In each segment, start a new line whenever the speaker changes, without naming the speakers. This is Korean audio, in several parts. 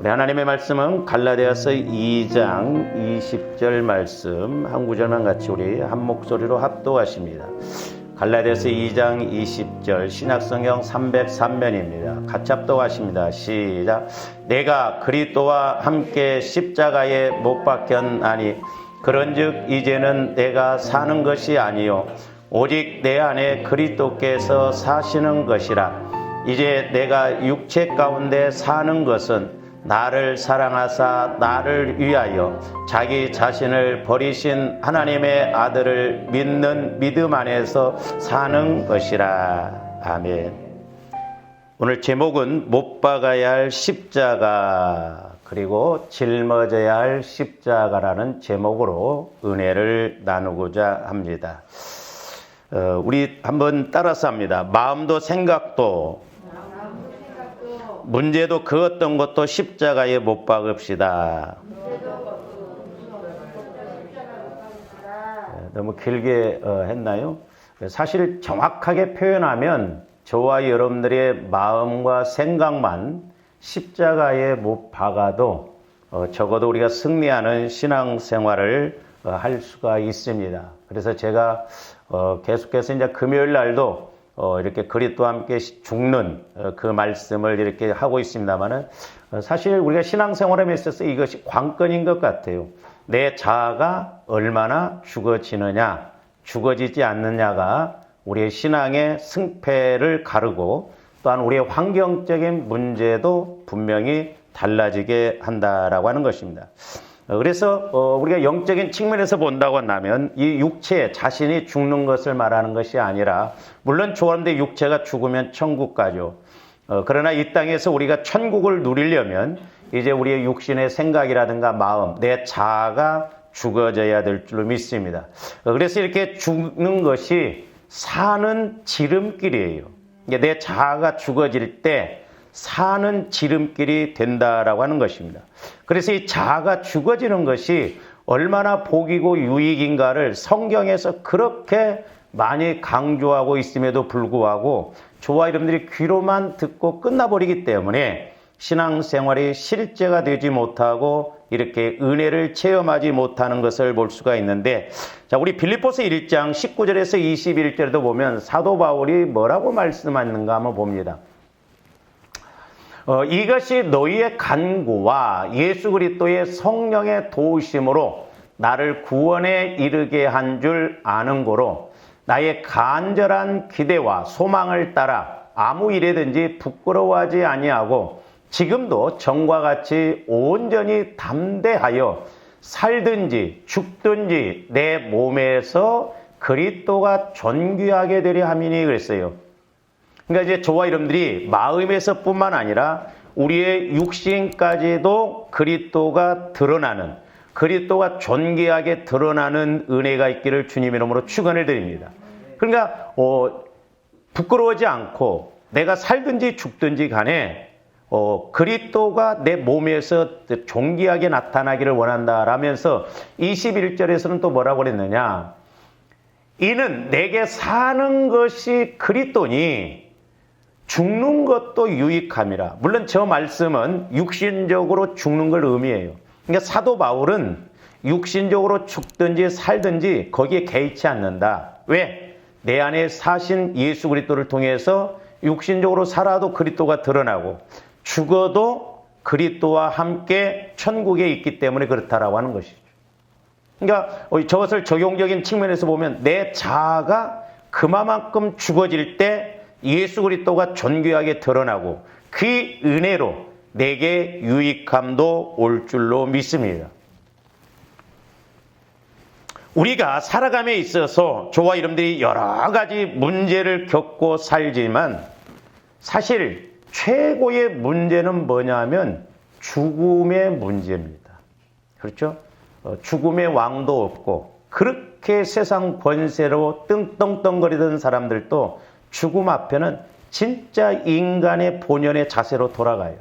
우리 하나님의 말씀은 갈라디아서 2장 20절 말씀 한 구절만 같이 우리 한 목소리로 합독하십니다. 갈라디아서 2장 20절 신약성경 303면입니다. 같이 합독하십니다. 시작. 내가 그리스도와 함께 십자가에 못 박혔나니 그런즉 이제는 내가 사는 것이 아니요 오직 내 안에 그리스도께서 사시는 것이라. 이제 내가 육체 가운데 사는 것은 나를 사랑하사 나를 위하여 자기 자신을 버리신 하나님의 아들을 믿는 믿음 안에서 사는 것이라. 아멘. 오늘 제목은 못 박아야 할 십자가 그리고 짊어져야 할 십자가라는 제목으로 은혜를 나누고자 합니다. 우리 한번 따라서 합니다. 마음도 생각도 문제도 그 어떤 것도 십자가에 못 박읍시다. 너무 길게 했나요? 사실 정확하게 표현하면 저와 여러분들의 마음과 생각만 십자가에 못 박아도 적어도 우리가 승리하는 신앙생활을 할 수가 있습니다. 그래서 제가 계속해서 이제 금요일 날도 이렇게 그리스도와 함께 죽는 그 말씀을 이렇게 하고 있습니다만은 사실 우리가 신앙생활에 있어서 이것이 관건인 것 같아요. 내 자아가 얼마나 죽어지느냐, 죽어지지 않느냐가 우리의 신앙의 승패를 가르고 또한 우리의 환경적인 문제도 분명히 달라지게 한다라고 하는 것입니다. 그래서 우리가 영적인 측면에서 본다고 한다면 이 육체 자신이 죽는 것을 말하는 것이 아니라 물론 좋아하는데 육체가 죽으면 천국 가죠. 그러나 이 땅에서 우리가 천국을 누리려면 이제 우리의 육신의 생각이라든가 마음, 내 자아가 죽어져야 될 줄로 믿습니다. 그래서 이렇게 죽는 것이 사는 지름길이에요. 내 자아가 죽어질 때 사는 지름길이 된다라고 하는 것입니다. 그래서 이 자아가 죽어지는 것이 얼마나 복이고 유익인가를 성경에서 그렇게 많이 강조하고 있음에도 불구하고 저와 여러분들이 귀로만 듣고 끝나버리기 때문에 신앙생활이 실제가 되지 못하고 이렇게 은혜를 체험하지 못하는 것을 볼 수가 있는데, 자, 우리 빌립보서 1장 19절에서 21절에도 보면 사도 바울이 뭐라고 말씀하는가 한번 봅니다. 이것이 너희의 간구와 예수 그리스도의 성령의 도우심으로 나를 구원에 이르게 한 줄 아는 고로 나의 간절한 기대와 소망을 따라 아무 일에든지 부끄러워하지 아니하고 지금도 전과 같이 온전히 담대하여 살든지 죽든지 내 몸에서 그리스도가 존귀하게 되려 함이니 그랬어요. 그러니까 이제 저와 여러분들이 마음에서 뿐만 아니라 우리의 육신까지도 그리스도가 드러나는, 그리스도가 존귀하게 드러나는 은혜가 있기를 주님 이름으로 축원을 드립니다. 그러니까 부끄러워하지 않고 내가 살든지 죽든지 간에 그리스도가 내 몸에서 존귀하게 나타나기를 원한다라면서 21절에서는 또 뭐라고 그랬느냐? 이는 내게 사는 것이 그리스도니 죽는 것도 유익함이라. 물론 저 말씀은 육신적으로 죽는 걸 의미해요. 그러니까 사도 바울은 육신적으로 죽든지 살든지 거기에 개의치 않는다. 왜? 내 안에 사신 예수 그리스도를 통해서 육신적으로 살아도 그리스도가 드러나고 죽어도 그리스도와 함께 천국에 있기 때문에 그렇다라고 하는 것이죠. 그러니까 저것을 적용적인 측면에서 보면 내 자아가 그만큼 죽어질 때 예수 그리스도가 존귀하게 드러나고 그 은혜로 내게 유익함도 올 줄로 믿습니다. 우리가 살아감에 있어서 저와 여러분들이 여러 가지 문제를 겪고 살지만 사실 최고의 문제는 뭐냐면 죽음의 문제입니다. 그렇죠? 죽음의 왕도 없고 그렇게 세상 권세로 떵떵떵거리던 사람들도 죽음 앞에는 진짜 인간의 본연의 자세로 돌아가요.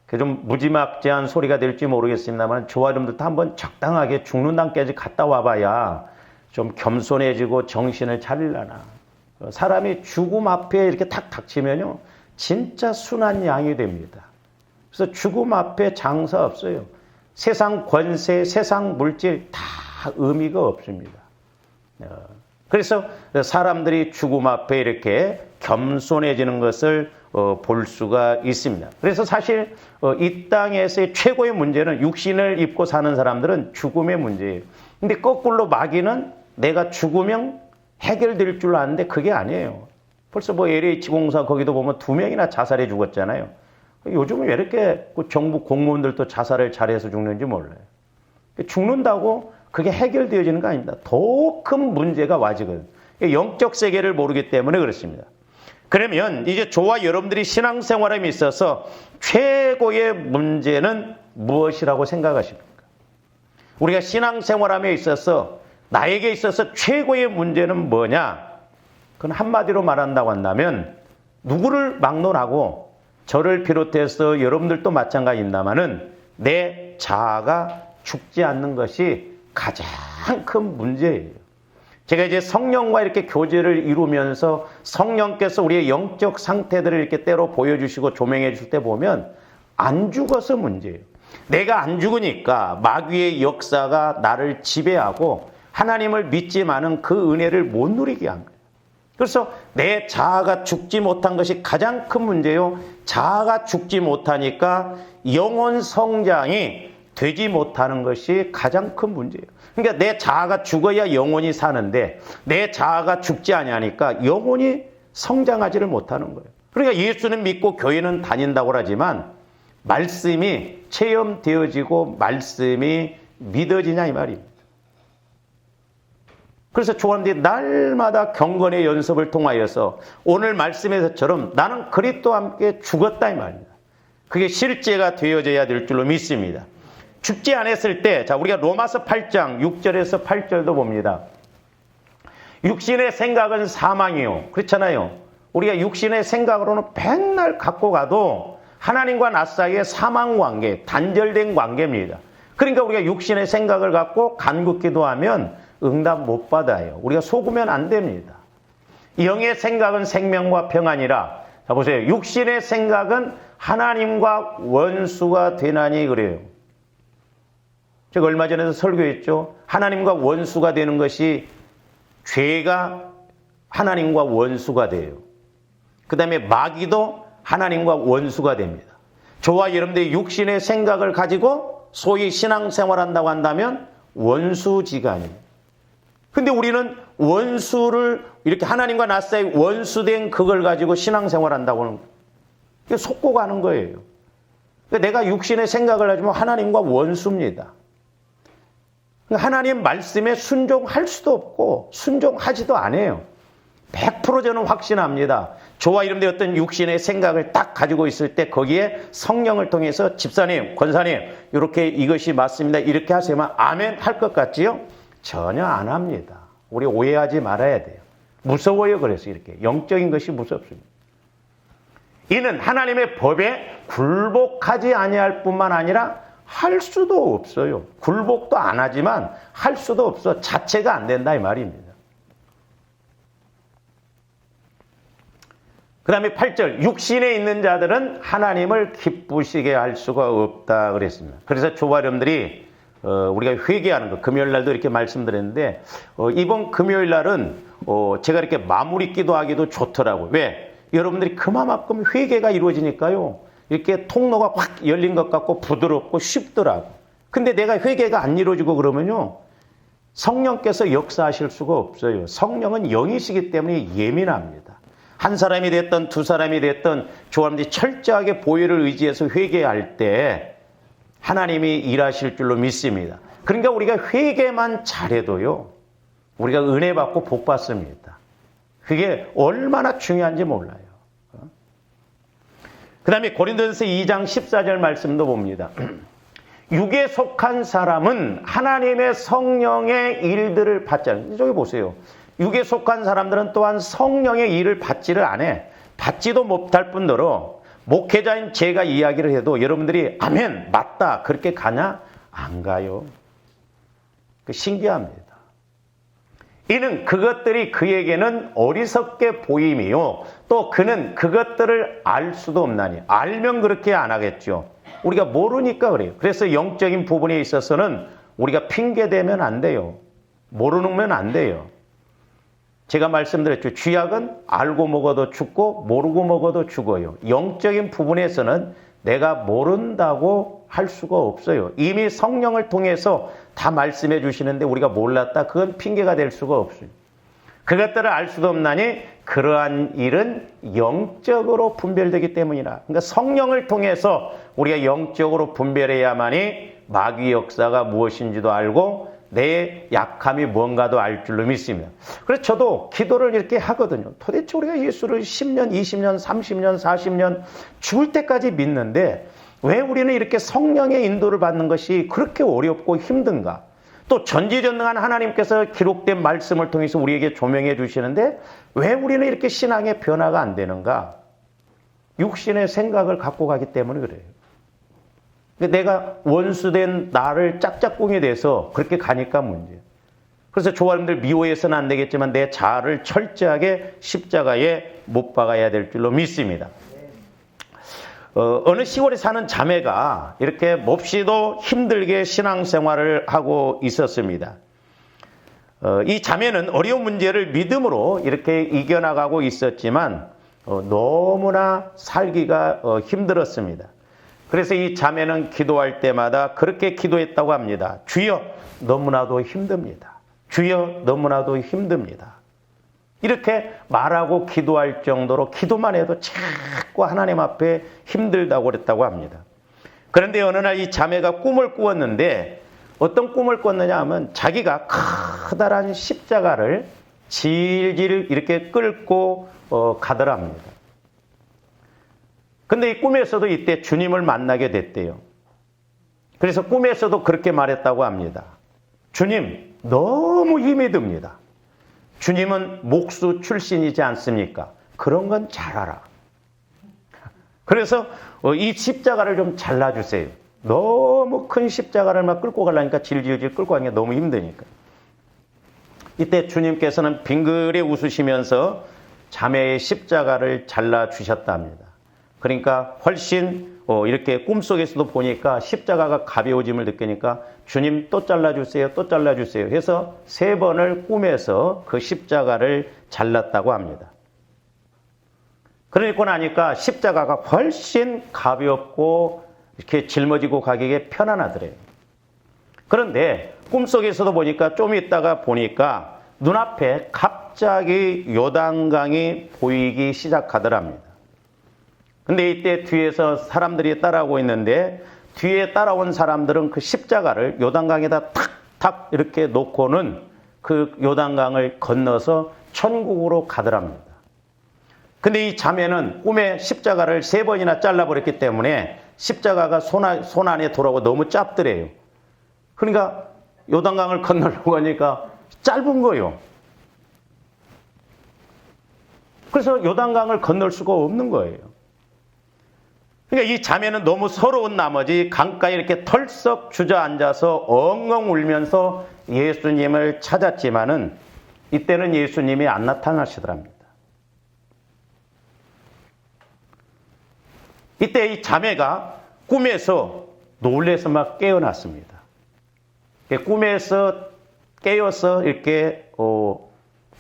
그 좀 무지막지한 소리가 될지 모르겠습니다만 저와 여러분들도 한번 적당하게 죽는 단계까지 갔다 와봐야 좀 겸손해지고 정신을 차리려나. 사람이 죽음 앞에 이렇게 탁 닥치면요 진짜 순한 양이 됩니다. 그래서 죽음 앞에 장사 없어요. 세상 권세, 세상 물질 다 의미가 없습니다. 그래서 사람들이 죽음 앞에 이렇게 겸손해지는 것을 볼 수가 있습니다. 그래서 사실 이 땅에서의 최고의 문제는 육신을 입고 사는 사람들은 죽음의 문제예요. 근데 거꾸로 마귀는 내가 죽으면 해결될 줄 아는데 그게 아니에요. 벌써 뭐 LH공사 거기도 보면 2명이나 자살해 죽었잖아요. 요즘은 왜 이렇게 정부 공무원들도 자살을 잘해서 죽는지 몰라요. 죽는다고 그게 해결되어지는 거 아닙니다. 더 큰 문제가 와지거든요. 영적 세계를 모르기 때문에 그렇습니다. 그러면 이제 저와 여러분들이 신앙생활에 있어서 최고의 문제는 무엇이라고 생각하십니까? 우리가 신앙생활함에 있어서 나에게 있어서 최고의 문제는 뭐냐? 그건 한마디로 말한다고 한다면 누구를 막론하고 저를 비롯해서 여러분들도 마찬가지입니다만은 내 자아가 죽지 않는 것이 가장 큰 문제예요. 제가 이제 성령과 이렇게 교제를 이루면서 성령께서 우리의 영적 상태들을 이렇게 때로 보여주시고 조명해 줄 때 보면 안 죽어서 문제예요. 내가 안 죽으니까 마귀의 역사가 나를 지배하고 하나님을 믿지만은 그 은혜를 못 누리게 한 거예요. 그래서 내 자아가 죽지 못한 것이 가장 큰 문제요. 자아가 죽지 못하니까 영혼 성장이 되지 못하는 것이 가장 큰 문제예요. 그러니까 내 자아가 죽어야 영혼이 사는데 내 자아가 죽지 아니하니까 영혼이 성장하지를 못하는 거예요. 그러니까 예수는 믿고 교회는 다닌다고 하지만 말씀이 체험되어지고 말씀이 믿어지냐 이 말입니다. 그래서 조원들이 날마다 경건의 연습을 통하여서 오늘 말씀에서처럼 나는 그리스도와 함께 죽었다 이 말입니다. 그게 실제가 되어져야 될 줄로 믿습니다. 죽지 않았을 때, 자, 우리가 로마서 8장 6절에서 8절도 봅니다. 육신의 생각은 사망이요. 그렇잖아요. 우리가 육신의 생각으로는 맨날 갖고 가도 하나님과 나 사이의 사망 관계, 단절된 관계입니다. 그러니까 우리가 육신의 생각을 갖고 간구 기도하면 응답 못 받아요. 우리가 속으면 안 됩니다. 영의 생각은 생명과 평안이라. 자, 보세요. 육신의 생각은 하나님과 원수가 되나니 그래요. 제가 얼마 전에도 설교했죠. 하나님과 원수가 되는 것이 죄가 하나님과 원수가 돼요. 그 다음에 마귀도 하나님과 원수가 됩니다. 저와 여러분들이 육신의 생각을 가지고 소위 신앙생활한다고 한다면 원수지간이에요. 근데 우리는 원수를 이렇게 하나님과 나 사이 원수된 그걸 가지고 신앙생활한다고 하는 거예요. 속고 가는 거예요. 내가 육신의 생각을 하지만 하나님과 원수입니다. 하나님 말씀에 순종할 수도 없고 순종하지도 않아요. 100% 저는 확신합니다. 저와 여러분들 어떤 육신의 생각을 딱 가지고 있을 때 거기에 성령을 통해서 집사님, 권사님 이렇게 이것이 맞습니다. 이렇게 하세요만 아멘 할 것 같지요? 전혀 안 합니다. 우리 오해하지 말아야 돼요. 무서워요. 그래서 이렇게 영적인 것이 무섭습니다. 이는 하나님의 법에 굴복하지 아니할 뿐만 아니라 할 수도 없어요. 굴복도 안 하지만 할 수도 없어. 자체가 안 된다 이 말입니다. 그 다음에 8절 육신에 있는 자들은 하나님을 기쁘시게 할 수가 없다 그랬습니다. 그래서 저와 여러분들이 우리가 회개하는 거 금요일 날도 이렇게 말씀드렸는데 이번 금요일 날은 제가 이렇게 마무리 기도하기도 좋더라고요. 왜? 여러분들이 그만큼 회개가 이루어지니까요. 이렇게 통로가 확 열린 것 같고 부드럽고 쉽더라고. 근데 내가 회개가 안 이루어지고 그러면요. 성령께서 역사하실 수가 없어요. 성령은 영이시기 때문에 예민합니다. 한 사람이 됐든 두 사람이 됐든 저사람들이 철저하게 보혈을 의지해서 회개할 때 하나님이 일하실 줄로 믿습니다. 그러니까 우리가 회개만 잘해도요. 우리가 은혜 받고 복 받습니다. 그게 얼마나 중요한지 몰라요. 그 다음에 고린도전서 2장 14절 말씀도 봅니다. 육에 속한 사람은 하나님의 성령의 일들을 받지 않아요. 저기 보세요. 육에 속한 사람들은 또한 성령의 일을 받지를 않아. 받지도 못할 뿐더러 목회자인 제가 이야기를 해도 여러분들이 아멘 맞다 그렇게 가냐? 안 가요. 신기합니다. 이는 그것들이 그에게는 어리석게 보임이요 또 그는 그것들을 알 수도 없나니. 알면 그렇게 안 하겠죠. 우리가 모르니까 그래요. 그래서 영적인 부분에 있어서는 우리가 핑계대면 안 돼요. 모르면 안 돼요. 제가 말씀드렸죠. 쥐약은 알고 먹어도 죽고 모르고 먹어도 죽어요. 영적인 부분에서는 내가 모른다고 할 수가 없어요. 이미 성령을 통해서 다 말씀해 주시는데 우리가 몰랐다? 그건 핑계가 될 수가 없어요. 그것들을 알 수도 없나니 그러한 일은 영적으로 분별되기 때문이라. 그러니까 성령을 통해서 우리가 영적으로 분별해야만이 마귀 역사가 무엇인지도 알고 내 약함이 뭔가도 알 줄로 믿습니다. 그래서 저도 기도를 이렇게 하거든요. 도대체 우리가 예수를 10년, 20년, 30년, 40년 죽을 때까지 믿는데 왜 우리는 이렇게 성령의 인도를 받는 것이 그렇게 어렵고 힘든가? 또 전지전능한 하나님께서 기록된 말씀을 통해서 우리에게 조명해 주시는데 왜 우리는 이렇게 신앙의 변화가 안 되는가? 육신의 생각을 갖고 가기 때문에 그래요. 내가 원수된 나를 짝짝꿍이 돼서 그렇게 가니까 문제예요. 그래서 조아님들 미워해서는 안 되겠지만 내 자아를 철저하게 십자가에 못 박아야 될 줄로 믿습니다. 어느 시골에 사는 자매가 이렇게 몹시도 힘들게 신앙생활을 하고 있었습니다. 이 자매는 어려운 문제를 믿음으로 이렇게 이겨나가고 있었지만 너무나 살기가 힘들었습니다. 그래서 이 자매는 기도할 때마다 그렇게 기도했다고 합니다. 주여, 너무나도 힘듭니다. 주여, 너무나도 힘듭니다. 이렇게 말하고 기도할 정도로 기도만 해도 자꾸 하나님 앞에 힘들다고 그랬다고 합니다. 그런데 어느 날 이 자매가 꿈을 꾸었는데 어떤 꿈을 꿨느냐 하면 자기가 커다란 십자가를 질질 이렇게 끌고 가더랍니다. 근데 이 꿈에서도 이때 주님을 만나게 됐대요. 그래서 꿈에서도 그렇게 말했다고 합니다. 주님, 너무 힘이 듭니다. 주님은 목수 출신이지 않습니까? 그런 건 잘 알아. 그래서 이 십자가를 좀 잘라주세요. 너무 큰 십자가를 막 끌고 가려니까 질질질 끌고 가기가 너무 힘드니까. 이때 주님께서는 빙그레 웃으시면서 자매의 십자가를 잘라주셨답니다. 그러니까 훨씬 이렇게 꿈속에서도 보니까 십자가가 가벼워짐을 느끼니까 주님 또 잘라주세요, 또 잘라주세요 해서 3번을 꿈에서 그 십자가를 잘랐다고 합니다. 그러고 나니까 십자가가 훨씬 가볍고 이렇게 짊어지고 가기에 편안하더래요. 그런데 꿈속에서도 보니까 좀 있다가 보니까 눈앞에 갑자기 요단강이 보이기 시작하더랍니다. 근데 이때 뒤에서 사람들이 따라오고 있는데 뒤에 따라온 사람들은 그 십자가를 요단강에다 탁탁 이렇게 놓고는 그 요단강을 건너서 천국으로 가더랍니다. 근데 이 자매는 꿈에 십자가를 3번이나 잘라버렸기 때문에 십자가가 손 안에 돌아오고 너무 짧더래요. 그러니까 요단강을 건너려고 하니까 짧은 거예요. 그래서 요단강을 건널 수가 없는 거예요. 그러니까 이 자매는 너무 서러운 나머지 강가에 이렇게 털썩 주저앉아서 엉엉 울면서 예수님을 찾았지만은 이때는 예수님이 안 나타나시더랍니다. 이때 이 자매가 꿈에서 놀래서 막 깨어났습니다. 꿈에서 깨어서 이렇게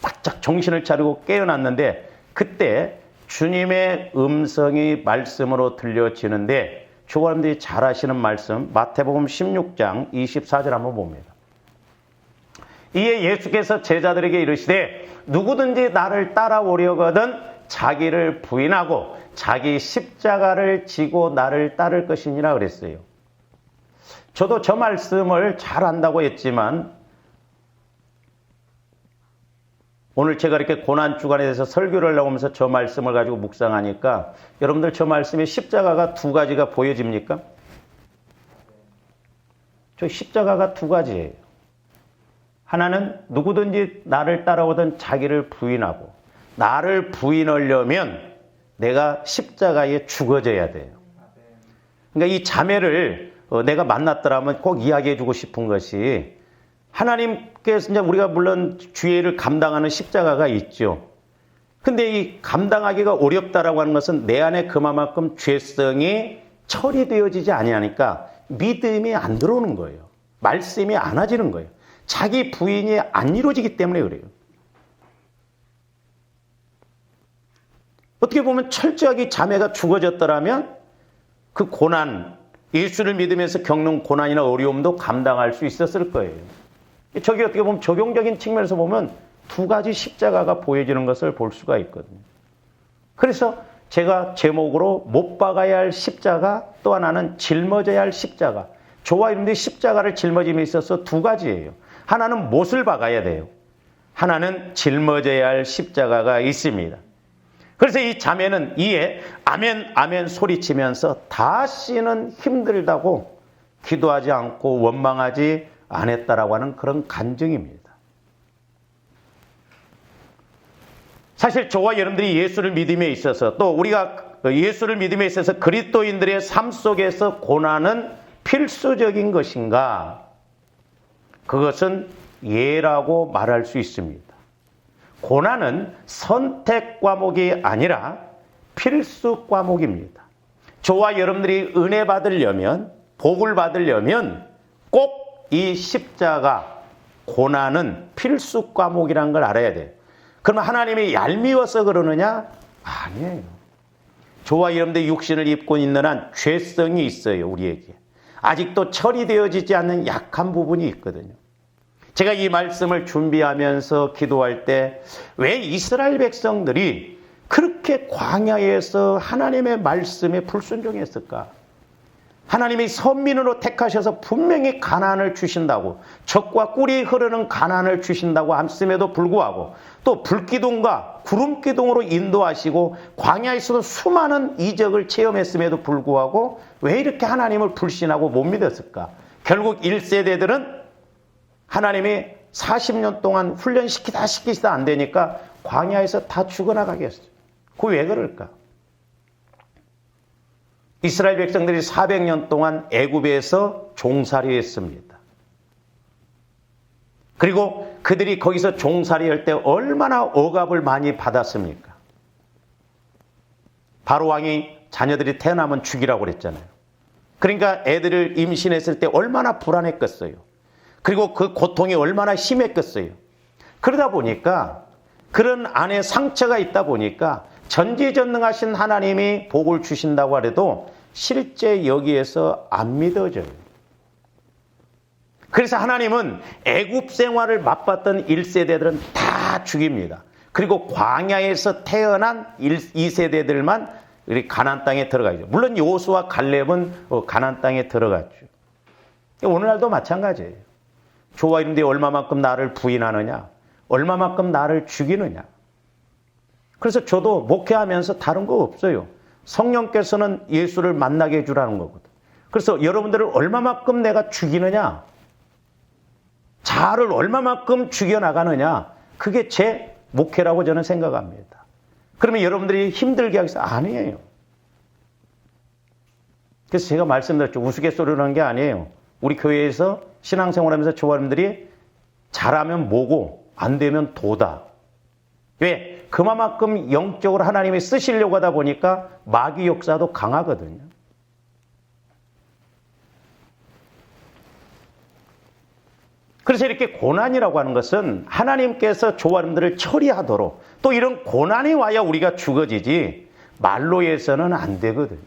바짝 정신을 차리고 깨어났는데 그때 주님의 음성이 말씀으로 들려지는데 조관님들이 잘 아시는 말씀 마태복음 16장 24절 한번 봅니다. 이에 예수께서 제자들에게 이르시되 누구든지 나를 따라오려거든 자기를 부인하고 자기 십자가를 지고 나를 따를 것이니라 그랬어요. 저도 저 말씀을 잘 안다고 했지만 오늘 제가 이렇게 고난주간에 대해서 설교를 나오면서 저 말씀을 가지고 묵상하니까 여러분들 저 말씀에 십자가가 2가지가 보여집니까? 저 십자가가 2가지예요. 하나는 누구든지 나를 따라오든 자기를 부인하고 나를 부인하려면 내가 십자가에 죽어져야 돼요. 그러니까 이 자매를 내가 만났더라면 꼭 이야기해주고 싶은 것이 하나님께서 이제 우리가 물론 죄를 감당하는 십자가가 있죠. 근데 이 감당하기가 어렵다라고 하는 것은 내 안에 그만큼 죄성이 처리되어지지 아니하니까 믿음이 안 들어오는 거예요. 말씀이 안 와지는 거예요. 자기 부인이 안 이루어지기 때문에 그래요. 어떻게 보면 철저하게 자매가 죽어졌더라면 그 고난, 예수를 믿으면서 겪는 고난이나 어려움도 감당할 수 있었을 거예요. 저기 어떻게 보면 적용적인 측면에서 보면 두 가지 십자가가 보여지는 것을 볼 수가 있거든요. 그래서 제가 제목으로 못 박아야 할 십자가, 또 하나는 짊어져야 할 십자가. 저와 여러분들이 십자가를 짊어짐에 있어서 두 가지예요. 하나는 못을 박아야 돼요. 하나는 짊어져야 할 십자가가 있습니다. 그래서 이 자매는 이에 아멘 아멘 소리치면서 다시는 힘들다고 기도하지 않고 원망하지 않았다라고 하는 그런 간증입니다. 사실 저와 여러분들이 예수를 믿음에 있어서 또 우리가 예수를 믿음에 있어서 그리스도인들의 삶 속에서 고난은 필수적인 것인가? 그것은 예라고 말할 수 있습니다. 고난은 선택 과목이 아니라 필수 과목입니다. 저와 여러분들이 은혜 받으려면, 복을 받으려면 꼭 이 십자가, 고난은 필수 과목이라는 걸 알아야 돼요. 그러면 하나님이 얄미워서 그러느냐? 아니에요. 저와 여러분들 육신을 입고 있는 한 죄성이 있어요, 우리에게. 아직도 처리되어지지 않는 약한 부분이 있거든요. 제가 이 말씀을 준비하면서 기도할 때 왜 이스라엘 백성들이 그렇게 광야에서 하나님의 말씀에 불순종했을까? 하나님이 선민으로 택하셔서 분명히 가나안을 주신다고, 젖과 꿀이 흐르는 가나안을 주신다고 함씀에도 불구하고 또 불기둥과 구름기둥으로 인도하시고 광야에서도 수많은 이적을 체험했음에도 불구하고 왜 이렇게 하나님을 불신하고 못 믿었을까? 결국 1세대들은 하나님이 40년 동안 훈련시키다 안 되니까 광야에서 다 죽어나가겠어요. 그게 왜 그럴까? 이스라엘 백성들이 400년 동안 애굽에서 종살이 했습니다. 그리고 그들이 거기서 종살이 할 때 얼마나 억압을 많이 받았습니까? 바로 왕이 자녀들이 태어나면 죽이라고 그랬잖아요. 그러니까 애들을 임신했을 때 얼마나 불안했겠어요. 그리고 그 고통이 얼마나 심했겠어요. 그러다 보니까 그런 안에 상처가 있다 보니까 전지전능하신 하나님이 복을 주신다고 하래도 실제 여기에서 안 믿어져요. 그래서 하나님은 애굽 생활을 맛봤던 1세대들은 다 죽입니다. 그리고 광야에서 태어난 2세대들만 우리 가나안 땅에 들어가죠. 물론 여호수아 갈렙은 가나안 땅에 들어갔죠. 오늘날도 마찬가지예요. 저와 여러분들이 얼마만큼 나를 부인하느냐, 얼마만큼 나를 죽이느냐. 그래서 저도 목회하면서 다른 거 없어요. 성령께서는 예수를 만나게 해주라는 거거든. 그래서 여러분들을 얼마만큼 내가 죽이느냐, 자아를 얼마만큼 죽여나가느냐, 그게 제 목회라고 저는 생각합니다. 그러면 여러분들이 힘들게 하겠어요? 아니에요. 그래서 제가 말씀드렸죠. 우스갯소리를 하는 게 아니에요. 우리 교회에서 신앙생활하면서 저와 여러분들이 잘하면 뭐고 안 되면 도다. 왜? 그만큼 영적으로 하나님이 쓰시려고 하다 보니까 마귀 역사도 강하거든요. 그래서 이렇게 고난이라고 하는 것은 하나님께서 저와 여러분들을 처리하도록, 또 이런 고난이 와야 우리가 죽어지지 말로 해서는 안 되거든요.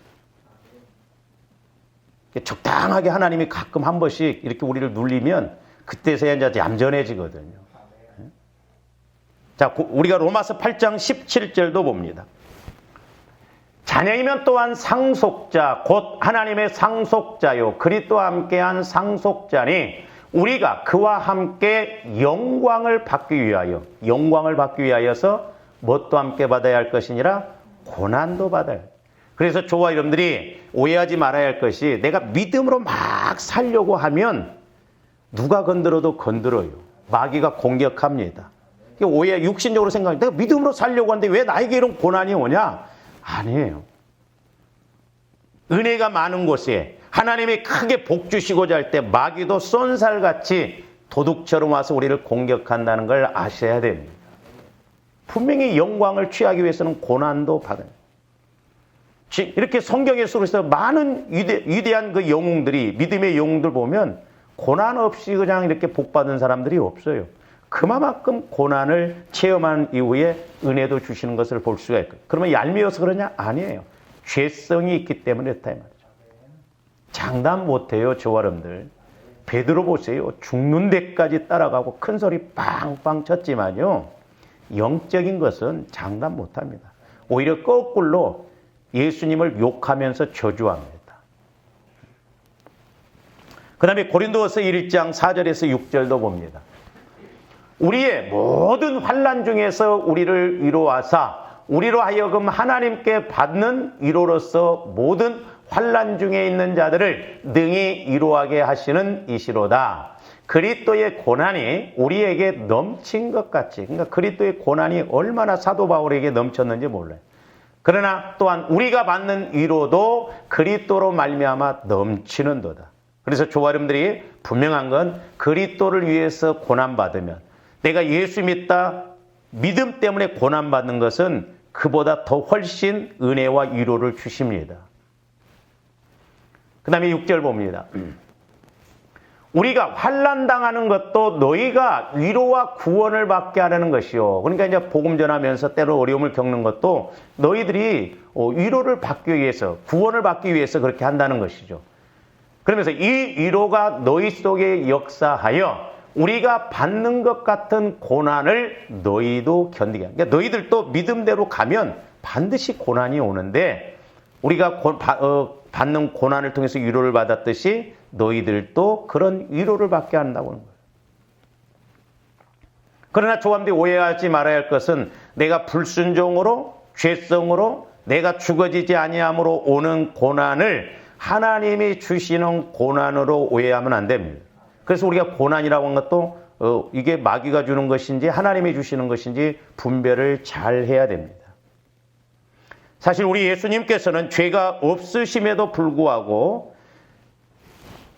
적당하게 하나님이 가끔 한 번씩 이렇게 우리를 눌리면 그때서야 이제 얌전해지거든요. 자, 우리가 로마서 8장 17절도 봅니다. 자녀이면 또한 상속자, 곧 하나님의 상속자요 그리스도와 함께한 상속자니 우리가 그와 함께 영광을 받기 위하여서 뭣도 함께 받아야 할 것이니라 고난도 받아야 할. 그래서 저와 여러분들이 오해하지 말아야 할 것이, 내가 믿음으로 막 살려고 하면 누가 건드려도 건드려요. 마귀가 공격합니다. 오해, 육신적으로 생각해. 내가 믿음으로 살려고 하는데 왜 나에게 이런 고난이 오냐? 아니에요. 은혜가 많은 곳에 하나님이 크게 복 주시고자 할 때 마귀도 쏜살같이 도둑처럼 와서 우리를 공격한다는 걸 아셔야 됩니다. 분명히 영광을 취하기 위해서는 고난도 받아요. 이렇게 성경에 속에서 많은 위대한 그 영웅들이, 믿음의 영웅들 보면 고난 없이 그냥 이렇게 복받은 사람들이 없어요. 그만큼 고난을 체험한 이후에 은혜도 주시는 것을 볼 수가 있고. 그러면 얄미워서 그러냐? 아니에요. 죄성이 있기 때문에 그렇다 이 말이죠. 장담 못해요, 저와 여러분들. 베드로 보세요. 죽는 데까지 따라가고 큰 소리 빵빵 쳤지만요, 영적인 것은 장담 못합니다. 오히려 거꾸로 예수님을 욕하면서 저주합니다. 그 다음에 고린도후서 1장 4절에서 6절도 봅니다. 우리의 모든 환난 중에서 우리를 위로하사 우리로 하여금 하나님께 받는 위로로서 모든 환난 중에 있는 자들을 능히 위로하게 하시는 이시로다. 그리스도의 고난이 우리에게 넘친 것 같이, 그러니까 그리스도의 고난이 얼마나 사도 바울에게 넘쳤는지 몰라요. 그러나 또한 우리가 받는 위로도 그리스도로 말미암아 넘치는도다. 그래서 저와 여러분들이 분명한 건 그리스도를 위해서 고난받으면, 내가 예수 믿다 믿음 때문에 고난받는 것은 그보다 더 훨씬 은혜와 위로를 주십니다. 그 다음에 6절 봅니다. 우리가 환난당하는 것도 너희가 위로와 구원을 받게 하려는 것이요. 그러니까 이제 복음 전하면서 때로 어려움을 겪는 것도 너희들이 위로를 받기 위해서, 구원을 받기 위해서 그렇게 한다는 것이죠. 그러면서 이 위로가 너희 속에 역사하여 우리가 받는 것 같은 고난을 너희도 견디게 하는. 그러니까 너희들도 믿음대로 가면 반드시 고난이 오는데, 우리가 받는 고난을 통해서 위로를 받았듯이 너희들도 그런 위로를 받게 한다고 하는 거예요. 그러나 조함들이 오해하지 말아야 할 것은, 내가 불순종으로, 죄성으로, 내가 죽어지지 아니함으로 오는 고난을 하나님이 주시는 고난으로 오해하면 안 됩니다. 그래서 우리가 고난이라고 한 것도 이게 마귀가 주는 것인지 하나님이 주시는 것인지 분별을 잘 해야 됩니다. 사실 우리 예수님께서는 죄가 없으심에도 불구하고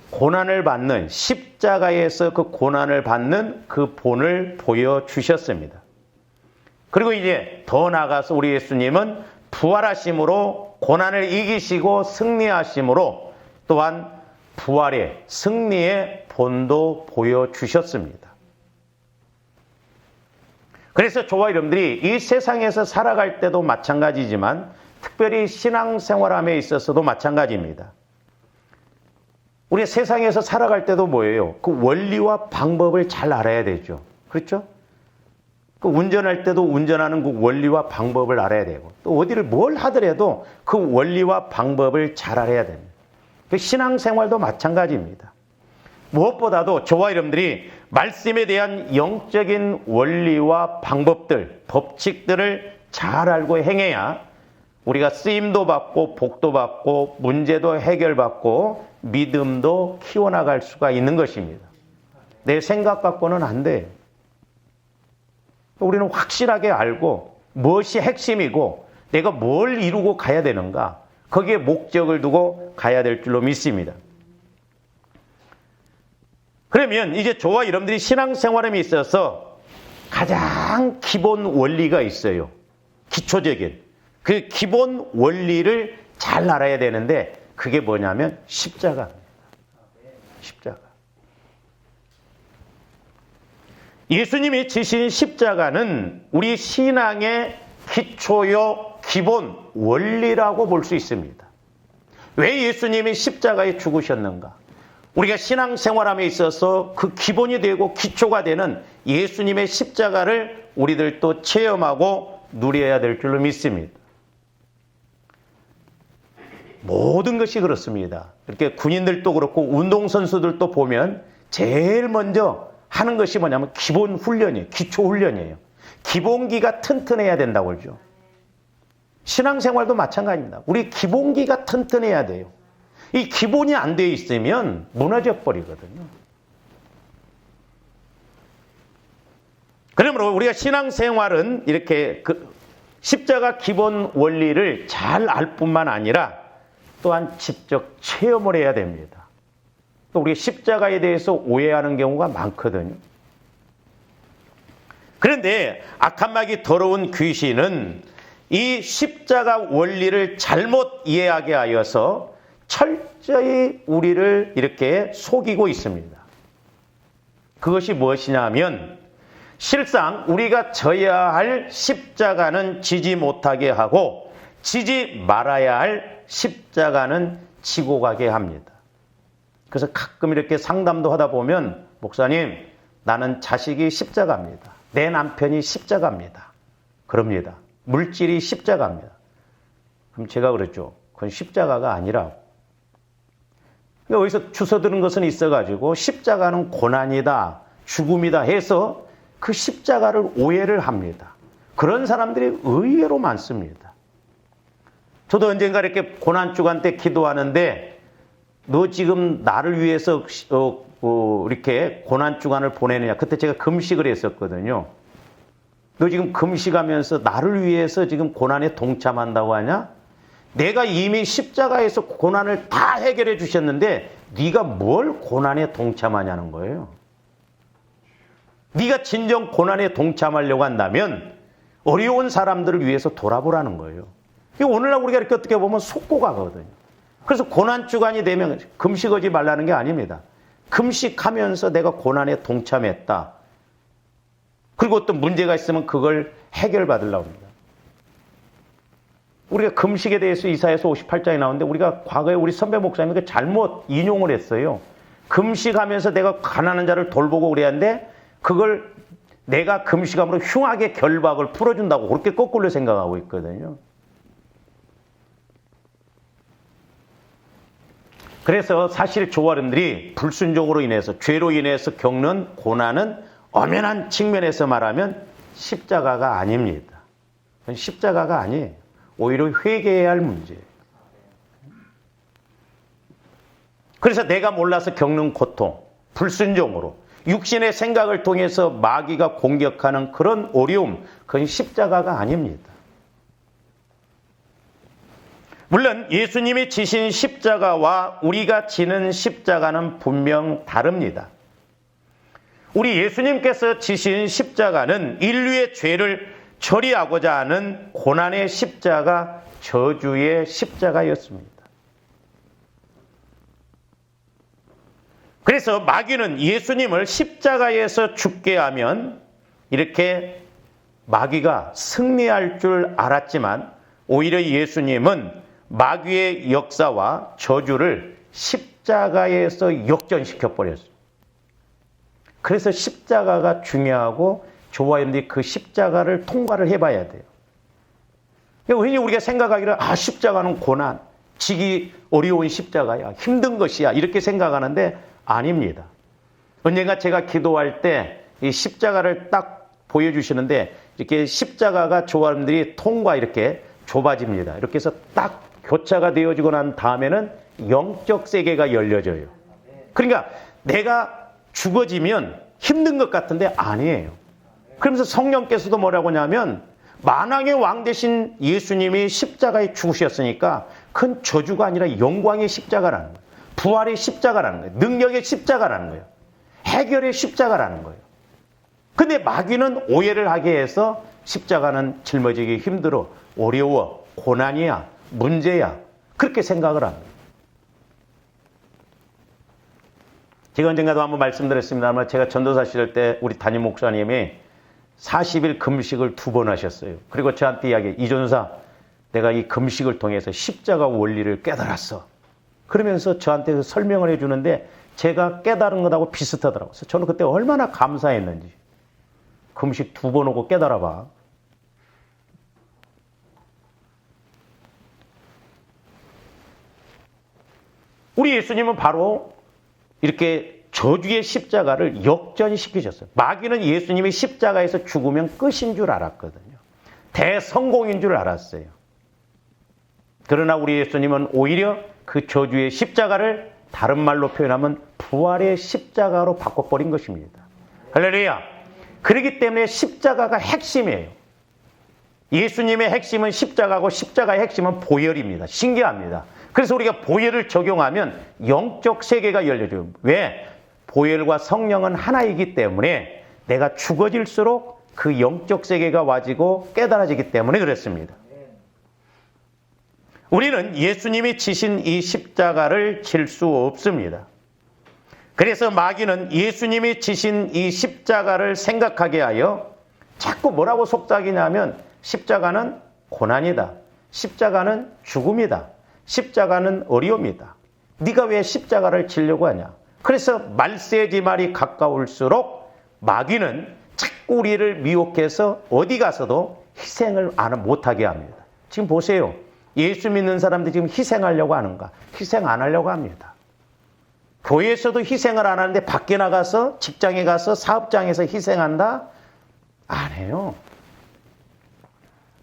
고난을 받는, 십자가에서 그 고난을 받는 그 본을 보여주셨습니다. 그리고 이제 더 나아가서 우리 예수님은 부활하심으로 고난을 이기시고 승리하심으로 또한 부활의 승리의 본도 보여주셨습니다. 그래서 저와 여러분들이 이 세상에서 살아갈 때도 마찬가지지만 특별히 신앙생활함에 있어서도 마찬가지입니다. 우리 세상에서 살아갈 때도 뭐예요? 그 원리와 방법을 잘 알아야 되죠. 그렇죠? 그 운전할 때도 운전하는 그 원리와 방법을 알아야 되고, 또 어디를 뭘 하더라도 그 원리와 방법을 잘 알아야 됩니다. 그 신앙생활도 마찬가지입니다. 무엇보다도 저와 여러분들이 말씀에 대한 영적인 원리와 방법들, 법칙들을 잘 알고 행해야 우리가 쓰임도 받고 복도 받고 문제도 해결받고 믿음도 키워나갈 수가 있는 것입니다. 내 생각 갖고는 안 돼. 우리는 확실하게 알고 무엇이 핵심이고 내가 뭘 이루고 가야 되는가, 거기에 목적을 두고 가야 될 줄로 믿습니다. 그러면 이제 저와 여러분들이 신앙생활에 있어서 가장 기본 원리가 있어요. 기초적인. 그 기본 원리를 잘 알아야 되는데 그게 뭐냐면 십자가입니다. 십자가. 예수님이 지신 십자가는 우리 신앙의 기초요 기본 원리라고 볼 수 있습니다. 왜 예수님이 십자가에 죽으셨는가? 우리가 신앙생활함에 있어서 그 기본이 되고 기초가 되는 예수님의 십자가를 우리들도 체험하고 누려야 될 줄로 믿습니다. 모든 것이 그렇습니다. 이렇게 군인들도 그렇고 운동선수들도 보면 제일 먼저 하는 것이 뭐냐면 기본 훈련이에요. 기초 훈련이에요. 기본기가 튼튼해야 된다고 그러죠. 신앙생활도 마찬가지입니다. 우리 기본기가 튼튼해야 돼요. 이 기본이 안 돼 있으면 무너져 버리거든요. 그러므로 우리가 신앙생활은 이렇게 그 십자가 기본 원리를 잘 알 뿐만 아니라 또한 직접 체험을 해야 됩니다. 또 우리가 십자가에 대해서 오해하는 경우가 많거든요. 그런데 악한 마귀 더러운 귀신은 이 십자가 원리를 잘못 이해하게 하여서 철저히 우리를 이렇게 속이고 있습니다. 그것이 무엇이냐면 실상 우리가 져야 할 십자가는 지지 못하게 하고 지지 말아야 할 십자가는 지고 가게 합니다. 그래서 가끔 이렇게 상담도 하다 보면 목사님, 나는 자식이 십자가입니다. 내 남편이 십자가입니다. 그럽니다. 물질이 십자가입니다. 그럼 제가 그랬죠. 그건 십자가가 아니라고. 여기서 주워드는 것은 있어가지고 십자가는 고난이다, 죽음이다 해서 그 십자가를 오해를 합니다. 그런 사람들이 의외로 많습니다. 저도 언젠가 이렇게 고난주간 때 기도하는데 너 지금 나를 위해서 이렇게 고난주간을 보내느냐. 그때 제가 금식을 했었거든요. 너 지금 금식하면서 나를 위해서 지금 고난에 동참한다고 하냐? 내가 이미 십자가에서 고난을 다 해결해 주셨는데 네가 뭘 고난에 동참하냐는 거예요. 네가 진정 고난에 동참하려고 한다면 어려운 사람들을 위해서 돌아보라는 거예요. 오늘날 우리가 이렇게 어떻게 보면 속고 가거든요. 그래서 고난주간이 되면 금식하지 말라는 게 아닙니다. 금식하면서 내가 고난에 동참했다. 그리고 또 문제가 있으면 그걸 해결받으려고 합니다. 우리가 금식에 대해서 이사야서 58장에 나오는데 우리가 과거에 우리 선배 목사님이 잘못 인용을 했어요. 금식하면서 내가 가난한 자를 돌보고 그래야 하는데 그걸 내가 금식함으로 흉하게 결박을 풀어준다고 그렇게 거꾸로 생각하고 있거든요. 그래서 사실 조화름들이 불순종으로 인해서 죄로 인해서 겪는 고난은 엄연한 측면에서 말하면 십자가가 아닙니다. 그건 십자가가 아니에요. 오히려 회개해야 할 문제예요. 그래서 내가 몰라서 겪는 고통, 불순종으로 육신의 생각을 통해서 마귀가 공격하는 그런 어려움, 그건 십자가가 아닙니다. 물론 예수님이 지신 십자가와 우리가 지는 십자가는 분명 다릅니다. 우리 예수님께서 지신 십자가는 인류의 죄를 처리하고자 하는 고난의 십자가, 저주의 십자가였습니다. 그래서 마귀는 예수님을 십자가에서 죽게 하면 이렇게 마귀가 승리할 줄 알았지만 오히려 예수님은 마귀의 역사와 저주를 십자가에서 역전시켜 버렸어요. 그래서 십자가가 중요하고 조화연들이 그 십자가를 통과를 해봐야 돼요. 흔히 우리가 생각하기를 십자가는 고난, 지기 어려운 십자가야, 힘든 것이야 이렇게 생각하는데 아닙니다. 언젠가 제가 기도할 때 이 십자가를 딱 보여주시는데 이렇게 십자가가 조화연들이 통과 이렇게 좁아집니다. 이렇게 해서 딱 교차가 되어지고 난 다음에는 영적 세계가 열려져요. 그러니까 내가 죽어지면 힘든 것 같은데 아니에요. 그러면서 성령께서도 뭐라고 하냐면 만왕의 왕 되신 예수님이 십자가에 죽으셨으니까 큰 저주가 아니라 영광의 십자가라는 거예요. 부활의 십자가라는 거예요. 능력의 십자가라는 거예요. 해결의 십자가라는 거예요. 근데 마귀는 오해를 하게 해서 십자가는 짊어지기 힘들어, 어려워, 고난이야, 문제야 그렇게 생각을 합니다. 제가 언젠가도 한번 말씀드렸습니다만 제가 전도사 시절 때 우리 담임 목사님이 40일 금식을 2번 하셨어요. 그리고 저한테 이야기해, 이전사 내가 이 금식을 통해서 십자가 원리를 깨달았어. 그러면서 저한테 설명을 해주는데 제가 깨달은 것하고 비슷하더라고요. 그래서 저는 그때 얼마나 감사했는지. 금식 2번 오고 깨달아봐. 우리 예수님은 바로 이렇게 저주의 십자가를 역전시키셨어요. 마귀는 예수님이 십자가에서 죽으면 끝인 줄 알았거든요. 대성공인 줄 알았어요. 그러나 우리 예수님은 오히려 그 저주의 십자가를 다른 말로 표현하면 부활의 십자가로 바꿔버린 것입니다. 할렐루야. 그렇기 때문에 십자가가 핵심이에요. 예수님의 핵심은 십자가고 십자가의 핵심은 보혈입니다. 신기합니다. 그래서 우리가 보혈을 적용하면 영적 세계가 열려져요. 왜? 보혈과 성령은 하나이기 때문에 내가 죽어질수록 그 영적 세계가 와지고 깨달아지기 때문에 그렇습니다. 우리는 예수님이 지신 이 십자가를 질 수 없습니다. 그래서 마귀는 예수님이 지신 이 십자가를 생각하게 하여 자꾸 뭐라고 속삭이냐면 십자가는 고난이다. 십자가는 죽음이다. 십자가는 어려움이다. 네가 왜 십자가를 지려고 하냐. 그래서 말세지 말이 가까울수록 마귀는 자꾸 우리를 미혹해서 어디 가서도 희생을 못하게 합니다. 지금 보세요. 예수 믿는 사람들이 지금 희생하려고 하는가? 희생 안 하려고 합니다. 교회에서도 희생을 안 하는데 밖에 나가서 직장에 가서 사업장에서 희생한다? 안 해요.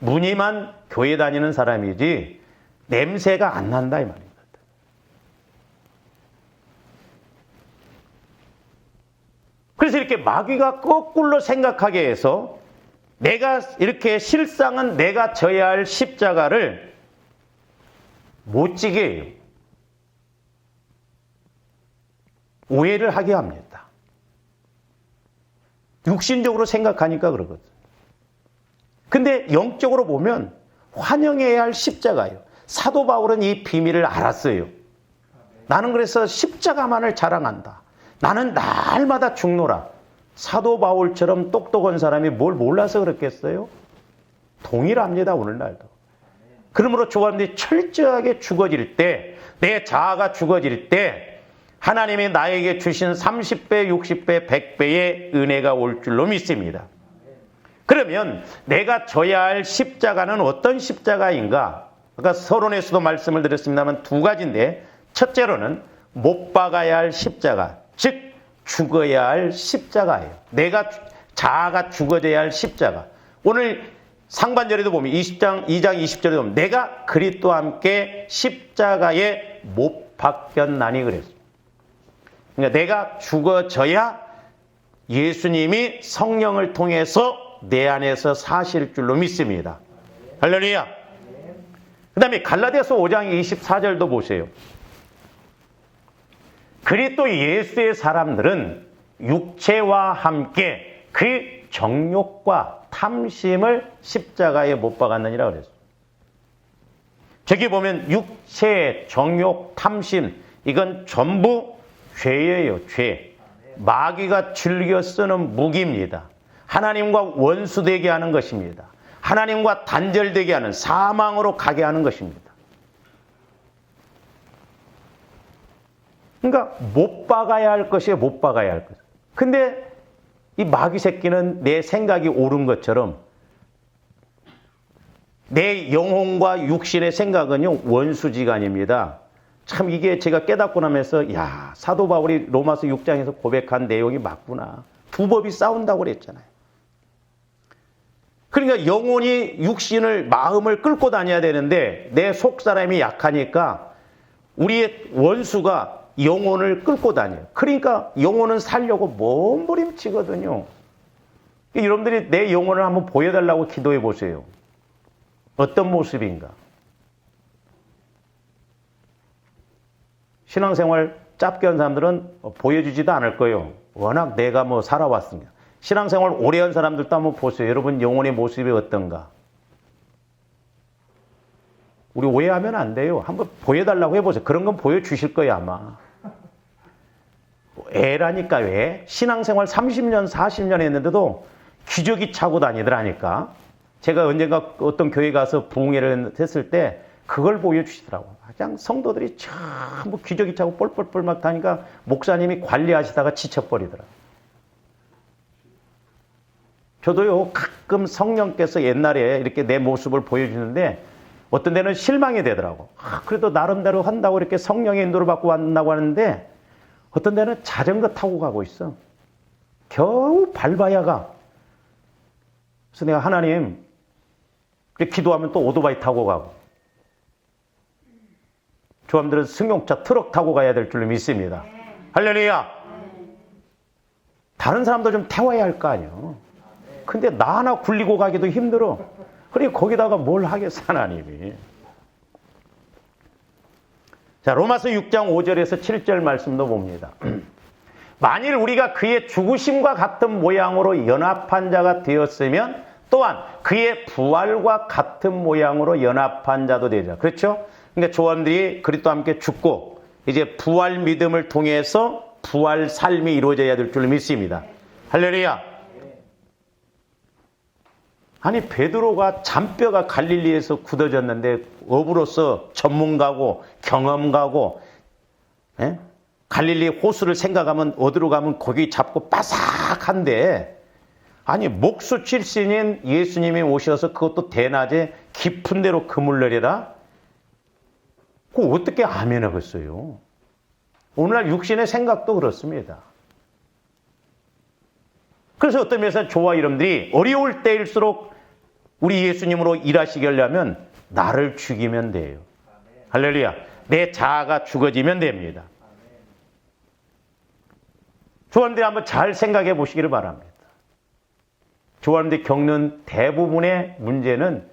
무늬만 교회 다니는 사람이지 냄새가 안 난다 이 말입니다. 그래서 이렇게 마귀가 거꾸로 생각하게 해서 내가 이렇게 실상은 내가 져야 할 십자가를 못 지게 해요. 오해를 하게 합니다. 육신적으로 생각하니까 그러거든. 근데 영적으로 보면 환영해야 할 십자가예요. 사도 바울은 이 비밀을 알았어요. 나는 그래서 십자가만을 자랑한다. 나는 날마다 죽노라. 사도 바울처럼 똑똑한 사람이 뭘 몰라서 그랬겠어요? 동일합니다, 오늘날도. 그러므로 조합들이 철저하게 죽어질 때, 내 자아가 죽어질 때 하나님이 나에게 주신 30배, 60배, 100배의 은혜가 올 줄로 믿습니다. 그러면 내가 져야 할 십자가는 어떤 십자가인가? 아까 서론에서도 말씀을 드렸습니다만 두 가지인데, 첫째로는 못 박아야 할 십자가, 즉 죽어야 할 십자가예요. 내가 자아가 죽어져야 할 십자가. 오늘 상반절에도 보면 2장 20절에도 보면 내가 그리스도와 함께 십자가에 못 박혔나니 그랬어요. 그러니까 내가 죽어져야 예수님이 성령을 통해서 내 안에서 사실 줄로 믿습니다. 할렐루야. 그 다음에 갈라디아서 5장 24절도 보세요. 그리스도 예수의 사람들은 육체와 함께 그 정욕과 탐심을 십자가에 못 박았느니라 그랬어요. 저기 보면 육체, 정욕, 탐심 이건 전부 죄예요. 죄. 마귀가 즐겨 쓰는 무기입니다. 하나님과 원수되게 하는 것입니다. 하나님과 단절되게 하는, 사망으로 가게 하는 것입니다. 그러니까 못 박아야 할 것이에요. 못 박아야 할 것. 근데 이 마귀 새끼는 내 생각이 옳은 것처럼 내 영혼과 육신의 생각은요 원수지간입니다. 참 이게 제가 깨닫고 나면서 야, 사도 바울이 로마서 6장에서 고백한 내용이 맞구나. 두 법이 싸운다고 그랬잖아요. 그러니까 영혼이 육신을, 마음을 끌고 다녀야 되는데 내 속사람이 약하니까 우리의 원수가 영혼을 끌고 다녀요. 그러니까 영혼은 살려고 몸부림치거든요. 여러분들이 내 영혼을 한번 보여달라고 기도해 보세요. 어떤 모습인가? 신앙생활 짧게 한 사람들은 보여주지도 않을 거예요. 워낙 내가 뭐 살아왔습니다. 신앙생활 오래 한 사람들도 한번 보세요. 여러분 영혼의 모습이 어떤가? 우리 오해하면 안 돼요. 한번 보여달라고 해보세요. 그런 건 보여주실 거예요 아마. 애라니까 왜? 신앙생활 30년 40년 했는데도 기저귀 차고 다니더라니까. 제가 언젠가 어떤 교회 가서 부흥회를 했을 때 그걸 보여주시더라고. 그냥 성도들이 전부 기저귀 차고 뻘뻘뻘 막 다니까 목사님이 관리하시다가 지쳐버리더라고요. 저도요 가끔 성령께서 옛날에 이렇게 내 모습을 보여주는데 어떤 데는 실망이 되더라고. 그래도 나름대로 한다고 이렇게 성령의 인도를 받고 왔다고 하는데 어떤 데는 자전거 타고 가고 있어. 겨우 밟아야 가. 그래서 내가 하나님 기도하면 또 오토바이 타고 가고 조함들은 승용차 트럭 타고 가야 될 줄로 믿습니다. 할렐루야. 다른 사람도 좀 태워야 할 거 아니에요. 근데 나 하나 굴리고 가기도 힘들어. 그리고 거기다가 뭘 하겠어, 하나님이. 자, 로마서 6장 5절에서 7절 말씀도 봅니다. 만일 우리가 그의 죽으심과 같은 모양으로 연합한 자가 되었으면 또한 그의 부활과 같은 모양으로 연합한 자도 되자. 그렇죠? 그러니까 조원들이 그리스도와 함께 죽고 이제 부활 믿음을 통해서 부활 삶이 이루어져야 될 줄 믿습니다. 할렐루야. 아니 베드로가 잔뼈가 갈릴리에서 굳어졌는데 어부로서 전문가고 경험가고 갈릴리 호수를 생각하면 어디로 가면 거기 잡고 바삭한데 아니 목수 출신인 예수님이 오셔서 그것도 대낮에 깊은 데로 그물 내리라? 그거 어떻게 아멘하겠어요? 오늘날 육신의 생각도 그렇습니다. 그래서 어떤 면에서 저와 여러분들이 어려울 때일수록 우리 예수님으로 일하시게 하려면 나를 죽이면 돼요. 할렐루야. 내 자아가 죽어지면 됩니다. 저와님들이 한번 잘 생각해 보시기를 바랍니다. 저와님들이 겪는 대부분의 문제는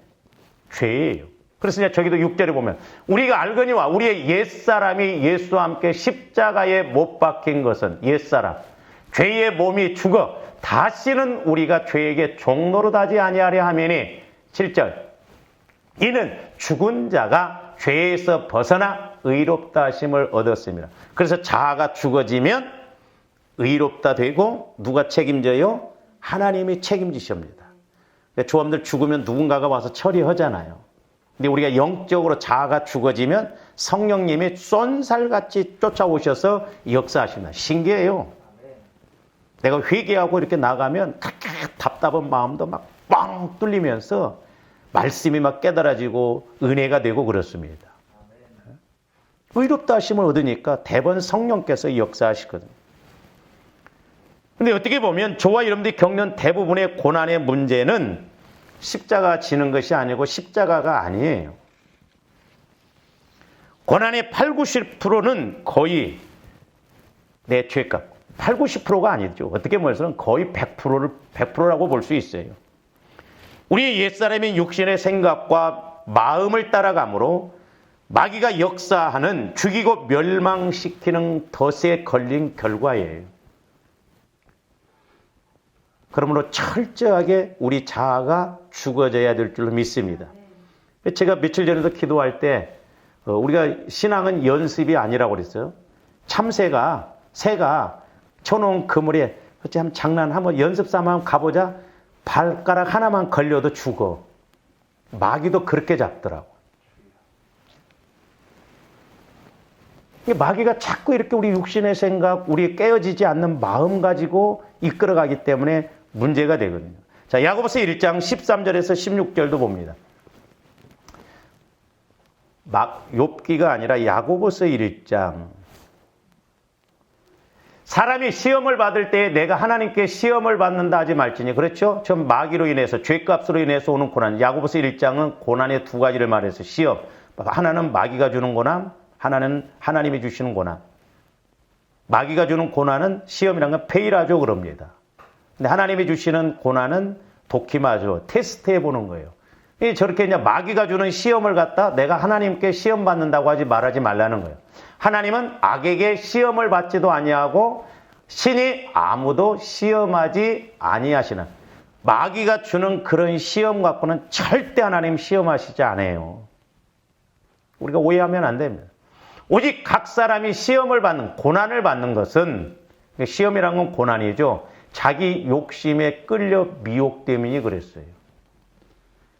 죄예요. 그래서 이제 저기도 6절에 보면 우리가 알거니와 우리의 옛사람이 예수와 함께 십자가에 못 박힌 것은 옛사람, 죄의 몸이 죽어 다시는 우리가 죄에게 종노릇하지 아니하려 하매니 7절 이는 죽은 자가 죄에서 벗어나 의롭다 하심을 얻었습니다. 그래서 자아가 죽어지면 의롭다 되고 누가 책임져요? 하나님이 책임지십니다. 조함들 죽으면 누군가가 와서 처리하잖아요. 근데 우리가 영적으로 자아가 죽어지면 성령님이 쏜살같이 쫓아오셔서 역사하십니다. 신기해요. 내가 회개하고 이렇게 나가면 그렇게 답답한 마음도 막 뻥 뚫리면서 말씀이 막 깨달아지고 은혜가 되고 그렇습니다. 의롭다 하심을 얻으니까 대번 성령께서 역사하시거든요. 근데 어떻게 보면 저와 여러분들이 겪는 대부분의 고난의 문제는 십자가 지는 것이 아니고 십자가가 아니에요. 고난의 8, 90%는 거의 내 죄값. 8, 90%가 아니죠. 어떻게 보면 거의 100%라고 볼 수 있어요. 우리 옛사람의 육신의 생각과 마음을 따라가므로 마귀가 역사하는 죽이고 멸망시키는 덫에 걸린 결과예요. 그러므로 철저하게 우리 자아가 죽어져야 될 줄로 믿습니다. 제가 며칠 전에도 기도할 때 우리가 신앙은 연습이 아니라고 그랬어요. 새가 쳐놓은 그물에 한번 장난 한번 연습 삼아 한번 가보자. 발가락 하나만 걸려도 죽어. 마귀도 그렇게 잡더라고. 마귀가 자꾸 이렇게 우리 육신의 생각, 우리 깨어지지 않는 마음 가지고 이끌어가기 때문에 문제가 되거든요. 자, 야고보서 1장 13절에서 16절도 봅니다. 욥기가 아니라 야고보서 1장. 사람이 시험을 받을 때 내가 하나님께 시험을 받는다 하지 말지니. 그렇죠? 전 마귀로 인해서 죄값으로 인해서 오는 고난. 야고보서 1장은 고난의 두 가지를 말해서 시험. 하나는 마귀가 주는 고난, 하나는 하나님이 주시는 고난. 마귀가 주는 고난은 시험이라는 건 페이라죠 그럽니다. 근데 하나님이 주시는 고난은 도키마죠. 테스트해 보는 거예요. 저렇게 이제 마귀가 주는 시험을 갖다 내가 하나님께 시험 받는다고 말하지 말라는 거예요. 하나님은 악에게 시험을 받지도 아니하고 신이 아무도 시험하지 아니하시는 마귀가 주는 그런 시험 갖고는 절대 하나님 시험하시지 않아요. 우리가 오해하면 안 됩니다. 오직 각 사람이 시험을 받는 고난을 받는 것은 시험이란 건 고난이죠. 자기 욕심에 끌려 미혹됨이니 그랬어요.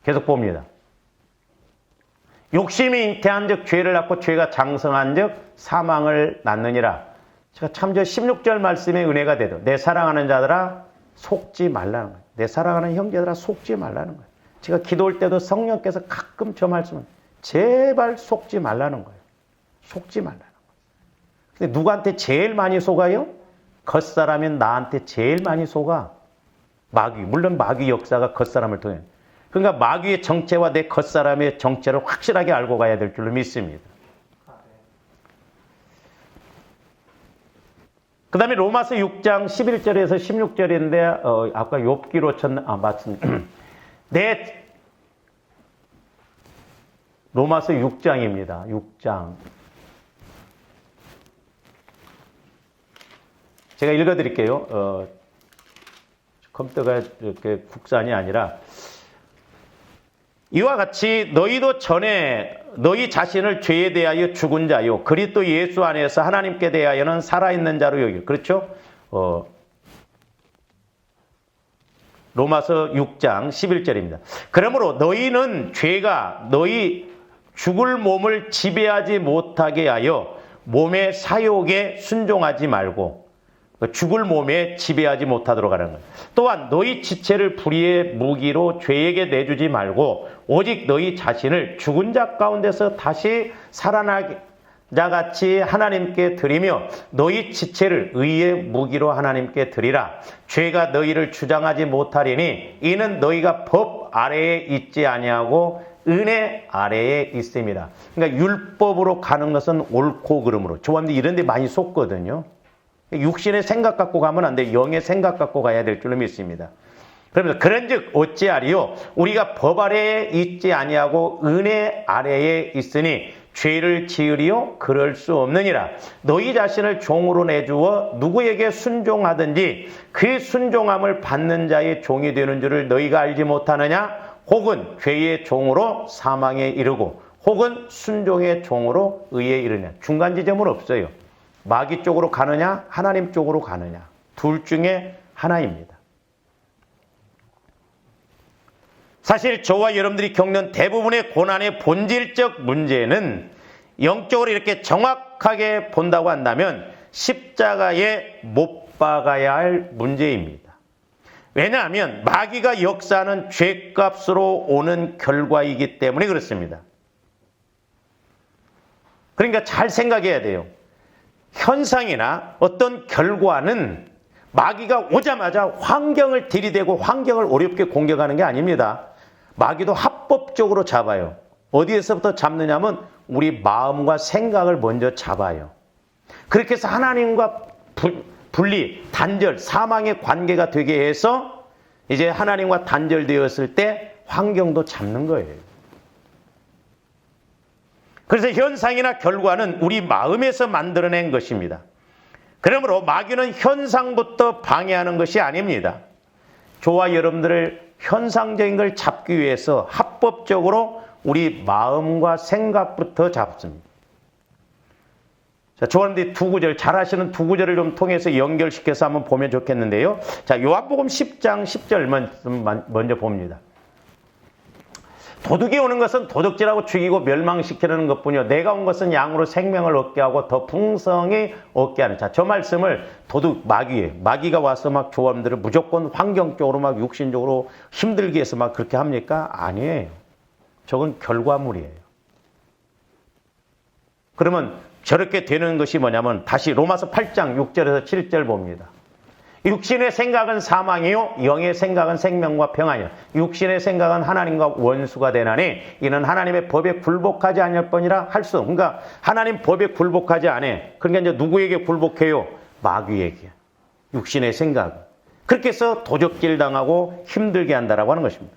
계속 봅니다. 욕심이 잉태한 즉 죄를 낳고 죄가 장성한 즉 사망을 낳느니라. 제가 참 저 16절 말씀에 은혜가 되도 내 사랑하는 자들아 속지 말라는 거예요. 내 사랑하는 형제들아 속지 말라는 거예요. 제가 기도할 때도 성령께서 가끔 저 말씀을 제발 속지 말라는 거예요. 속지 말라는 거예요. 근데 누구한테 제일 많이 속아요? 겉사람인 나한테 제일 많이 속아. 마귀. 물론 마귀 역사가 겉사람을 통해. 그러니까 마귀의 정체와 내 겉사람의 정체를 확실하게 알고 가야 될 줄로 믿습니다. 그 다음에 로마서 6장 11절에서 16절인데 아까 욥기로 맞습니다. 로마서 6장입니다. 6장. 제가 읽어드릴게요. 컴퓨터가 이렇게 국산이 아니라 이와 같이 너희도 전에 너희 자신을 죄에 대하여 죽은 자요 그리스도 예수 안에서 하나님께 대하여는 살아있는 자로 여기고 그렇죠? 로마서 6장 11절입니다. 그러므로 너희는 죄가 너희 죽을 몸을 지배하지 못하게 하여 몸의 사욕에 순종하지 말고 죽을 몸에 지배하지 못하도록 하는 거예요. 또한 너희 지체를 불의의 무기로 죄에게 내주지 말고 오직 너희 자신을 죽은 자 가운데서 다시 살아나게 자같이 하나님께 드리며 너희 지체를 의의 무기로 하나님께 드리라. 죄가 너희를 주장하지 못하리니 이는 너희가 법 아래에 있지 아니하고 은혜 아래에 있음이라. 그러니까 율법으로 가는 것은 옳고 그름으로. 조합들이 이런 데 많이 속거든요. 육신의 생각 갖고 가면 안 돼. 영의 생각 갖고 가야 될 줄로 믿습니다. 그러면서 그런즉 어찌하리요? 우리가 법 아래에 있지 아니하고 은혜 아래에 있으니 죄를 지으리요? 그럴 수 없느니라. 너희 자신을 종으로 내주어 누구에게 순종하든지 그 순종함을 받는 자의 종이 되는 줄을 너희가 알지 못하느냐? 혹은 죄의 종으로 사망에 이르고 혹은 순종의 종으로 의에 이르냐. 중간 지점은 없어요. 마귀 쪽으로 가느냐 하나님 쪽으로 가느냐 둘 중에 하나입니다. 사실 저와 여러분들이 겪는 대부분의 고난의 본질적 문제는 영적으로 이렇게 정확하게 본다고 한다면 십자가에 못 박아야 할 문제입니다. 왜냐하면 마귀가 역사하는 죄값으로 오는 결과이기 때문에 그렇습니다. 그러니까 잘 생각해야 돼요. 현상이나 어떤 결과는 마귀가 오자마자 환경을 들이대고 환경을 어렵게 공격하는 게 아닙니다. 마귀도 합법적으로 잡아요. 어디에서부터 잡느냐면 우리 마음과 생각을 먼저 잡아요. 그렇게 해서 하나님과 분리, 단절, 사망의 관계가 되게 해서 이제 하나님과 단절되었을 때 환경도 잡는 거예요. 그래서 현상이나 결과는 우리 마음에서 만들어낸 것입니다. 그러므로 마귀는 현상부터 방해하는 것이 아닙니다. 저와 여러분들을 현상적인 걸 잡기 위해서 합법적으로 우리 마음과 생각부터 잡습니다. 자, 저한테 두 구절, 잘 아시는 두 구절을 좀 통해서 연결시켜서 한번 보면 좋겠는데요. 자, 요한복음 10장 10절 먼저 봅니다. 도둑이 오는 것은 도둑질하고 죽이고 멸망시키는 것뿐이요 내가 온 것은 양으로 생명을 얻게 하고 더 풍성히 얻게 하는. 자, 저 말씀을 도둑 마귀예요. 마귀가 와서 막 조합들을 무조건 환경적으로 막 육신적으로 힘들게 해서 막 그렇게 합니까? 아니에요. 저건 결과물이에요. 그러면 저렇게 되는 것이 뭐냐면 다시 로마서 8장 6절에서 7절 봅니다. 육신의 생각은 사망이요 영의 생각은 생명과 평안이요. 육신의 생각은 하나님과 원수가 되나니 이는 하나님의 법에 굴복하지 아니할 뿐이라 할 수. 그러니까 하나님 법에 굴복하지 않아. 그러니까 이제 누구에게 굴복해요? 마귀에게. 육신의 생각. 그렇게 해서 도적질 당하고 힘들게 한다라고 하는 것입니다.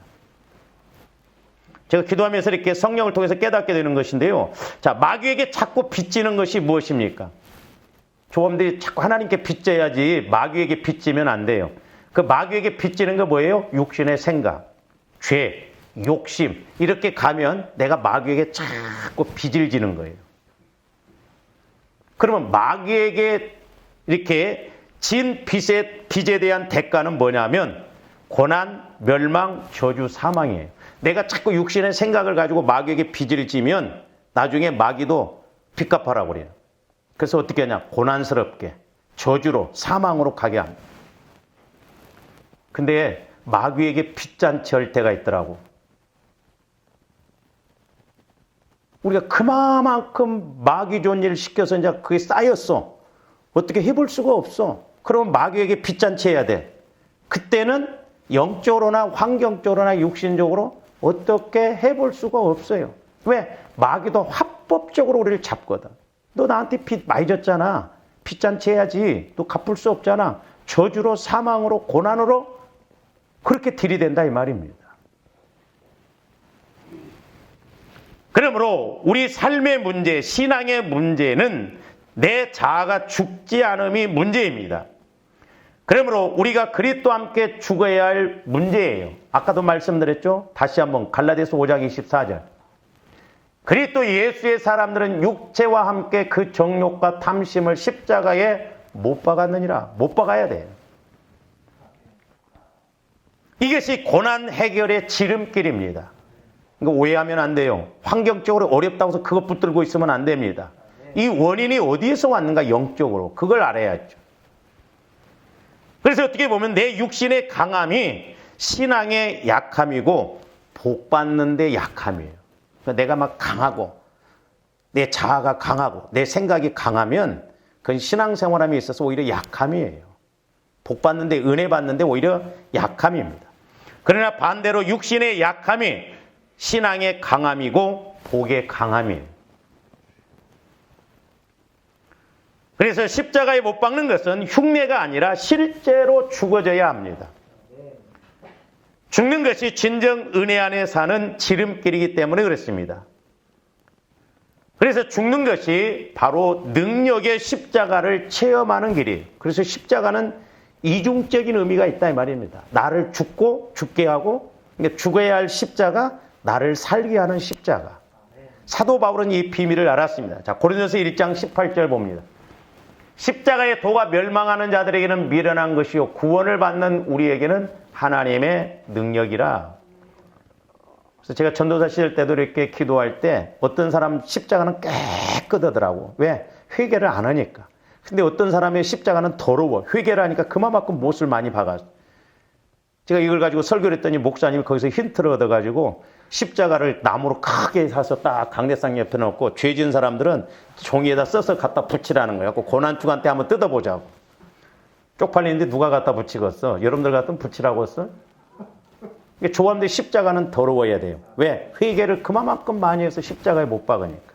제가 기도하면서 이렇게 성령을 통해서 깨닫게 되는 것인데요. 자, 마귀에게 자꾸 빚지는 것이 무엇입니까? 조범들이 자꾸 하나님께 빚져야지 마귀에게 빚지면 안 돼요. 그 마귀에게 빚지는 거 뭐예요? 육신의 생각, 죄, 욕심 이렇게 가면 내가 마귀에게 자꾸 빚을 지는 거예요. 그러면 마귀에게 이렇게 진 빚에 대한 대가는 뭐냐면 고난, 멸망, 저주, 사망이에요. 내가 자꾸 육신의 생각을 가지고 마귀에게 빚을 지면 나중에 마귀도 빚 갚아라 그래요. 그래서 어떻게 하냐? 고난스럽게 저주로 사망으로 가게 합니다. 근데 마귀에게 빚잔치 할 때가 있더라고. 우리가 그만큼 마귀 좋은 일을 시켜서 이제 그게 쌓였어. 어떻게 해볼 수가 없어. 그러면 마귀에게 빚잔치 해야 돼. 그때는 영적으로나 환경적으로나 육신적으로 어떻게 해볼 수가 없어요. 왜? 마귀도 합법적으로 우리를 잡거든. 너 나한테 빚 많이 졌잖아. 빚잔치 해야지. 너 갚을 수 없잖아. 저주로 사망으로 고난으로 그렇게 들이댄다 이 말입니다. 그러므로 우리 삶의 문제, 신앙의 문제는 내 자아가 죽지 않음이 문제입니다. 그러므로 우리가 그리스도와 함께 죽어야 할 문제예요. 아까도 말씀드렸죠? 다시 한번 갈라디아서 5장 24절. 그리스도 예수의 사람들은 육체와 함께 그 정욕과 탐심을 십자가에 못 박았느니라. 못 박아야 돼요. 이것이 고난 해결의 지름길입니다. 이거 오해하면 안 돼요. 환경적으로 어렵다고 해서 그것 붙들고 있으면 안 됩니다. 이 원인이 어디에서 왔는가 영적으로 그걸 알아야죠. 그래서 어떻게 보면 내 육신의 강함이 신앙의 약함이고 복 받는 데 약함이에요. 내가 막 강하고 내 자아가 강하고 내 생각이 강하면 그건 신앙생활함에 있어서 오히려 약함이에요. 복 받는 데 은혜 받는 데 오히려 약함입니다. 그러나 반대로 육신의 약함이 신앙의 강함이고 복의 강함이에요. 그래서 십자가에 못 박는 것은 흉내가 아니라 실제로 죽어져야 합니다. 죽는 것이 진정 은혜 안에 사는 지름길이기 때문에 그렇습니다. 그래서 죽는 것이 바로 능력의 십자가를 체험하는 길이에요. 그래서 십자가는 이중적인 의미가 있다 이 말입니다. 나를 죽게 하고 죽어야 할 십자가, 나를 살게 하는 십자가. 사도 바울은 이 비밀을 알았습니다. 자, 고린도서 1장 18절 봅니다. 십자가의 도가 멸망하는 자들에게는 미련한 것이요 구원을 받는 우리에게는 하나님의 능력이라. 그래서 제가 전도사 시절 때도 이렇게 기도할 때 어떤 사람 십자가는 깨끗하더라고. 왜? 회개를 안 하니까. 근데 어떤 사람의 십자가는 더러워. 회개를 하니까 그만큼 못을 많이 박았어. 제가 이걸 가지고 설교를 했더니 목사님이 거기서 힌트를 얻어가지고 십자가를 나무로 크게 사서 딱 강대상 옆에 놓고 죄진 사람들은 종이에다 써서 갖다 붙이라는 거예요. 고난주간 때 한번 뜯어보자고. 쪽팔리는데 누가 갖다 붙이겠어? 여러분들 같으면 붙이라고 했어? 조합대 십자가는 더러워야 돼요. 왜? 회개를 그만큼 많이 해서 십자가에 못 박으니까.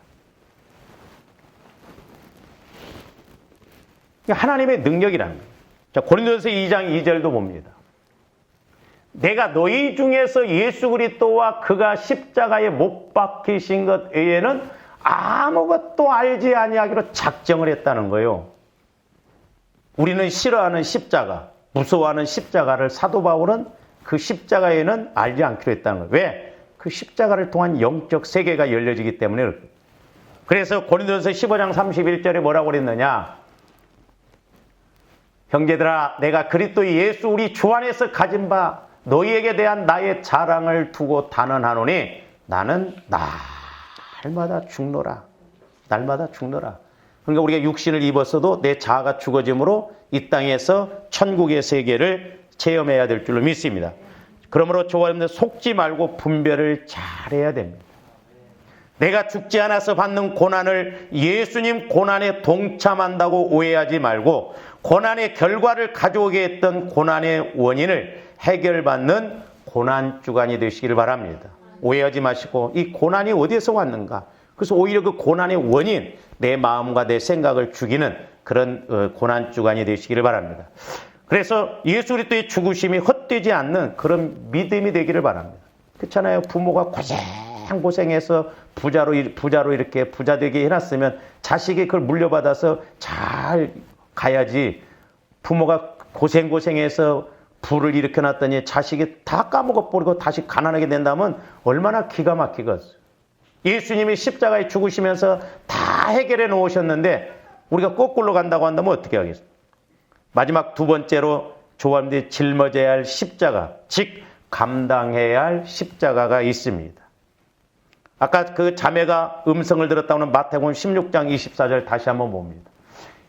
하나님의 능력이라는 거예요. 자, 고린도서 2장 2절도 봅니다. 내가 너희 중에서 예수 그리스도와 그가 십자가에 못 박히신 것 외에는 아무것도 알지 아니하기로 작정을 했다는 거예요. 우리는 싫어하는 십자가, 무서워하는 십자가를 사도 바울은 그 십자가에는 알지 않기로 했다는 거예요. 왜? 그 십자가를 통한 영적 세계가 열려지기 때문에. 그래서 고린도서 15장 31절에 뭐라고 그랬느냐? 형제들아, 내가 그리스도 예수 우리 주 안에서 가진 바 너희에게 대한 나의 자랑을 두고 단언하노니 나는 날마다 죽노라. 날마다 죽노라. 그러니까 우리가 육신을 입었어도 내 자아가 죽어짐으로 이 땅에서 천국의 세계를 체험해야 될 줄로 믿습니다. 그러므로 저와 여러분들 속지 말고 분별을 잘해야 됩니다. 내가 죽지 않아서 받는 고난을 예수님 고난에 동참한다고 오해하지 말고 고난의 결과를 가져오게 했던 고난의 원인을 해결받는 고난주간이 되시기를 바랍니다. 오해하지 마시고 이 고난이 어디에서 왔는가? 그래서 오히려 그 고난의 원인, 내 마음과 내 생각을 죽이는 그런 고난주간이 되시기를 바랍니다. 그래서 예수 그리스도의 죽으심이 헛되지 않는 그런 믿음이 되기를 바랍니다. 그렇잖아요. 부모가 고생해서 부자로 이렇게 부자 되게 해놨으면 자식이 그걸 물려받아서 잘 가야지. 부모가 고생해서 부를 일으켜놨더니 자식이 다 까먹어버리고 다시 가난하게 된다면 얼마나 기가 막히겠어요. 예수님이 십자가에 죽으시면서 다 해결해 놓으셨는데 우리가 거꾸로 간다고 한다면 어떻게 하겠어요? 마지막 두 번째로 조합들이 짊어져야 할 십자가, 즉 감당해야 할 십자가가 있습니다. 아까 그 자매가 음성을 들었다고는 마태복음 16장 24절 다시 한번 봅니다.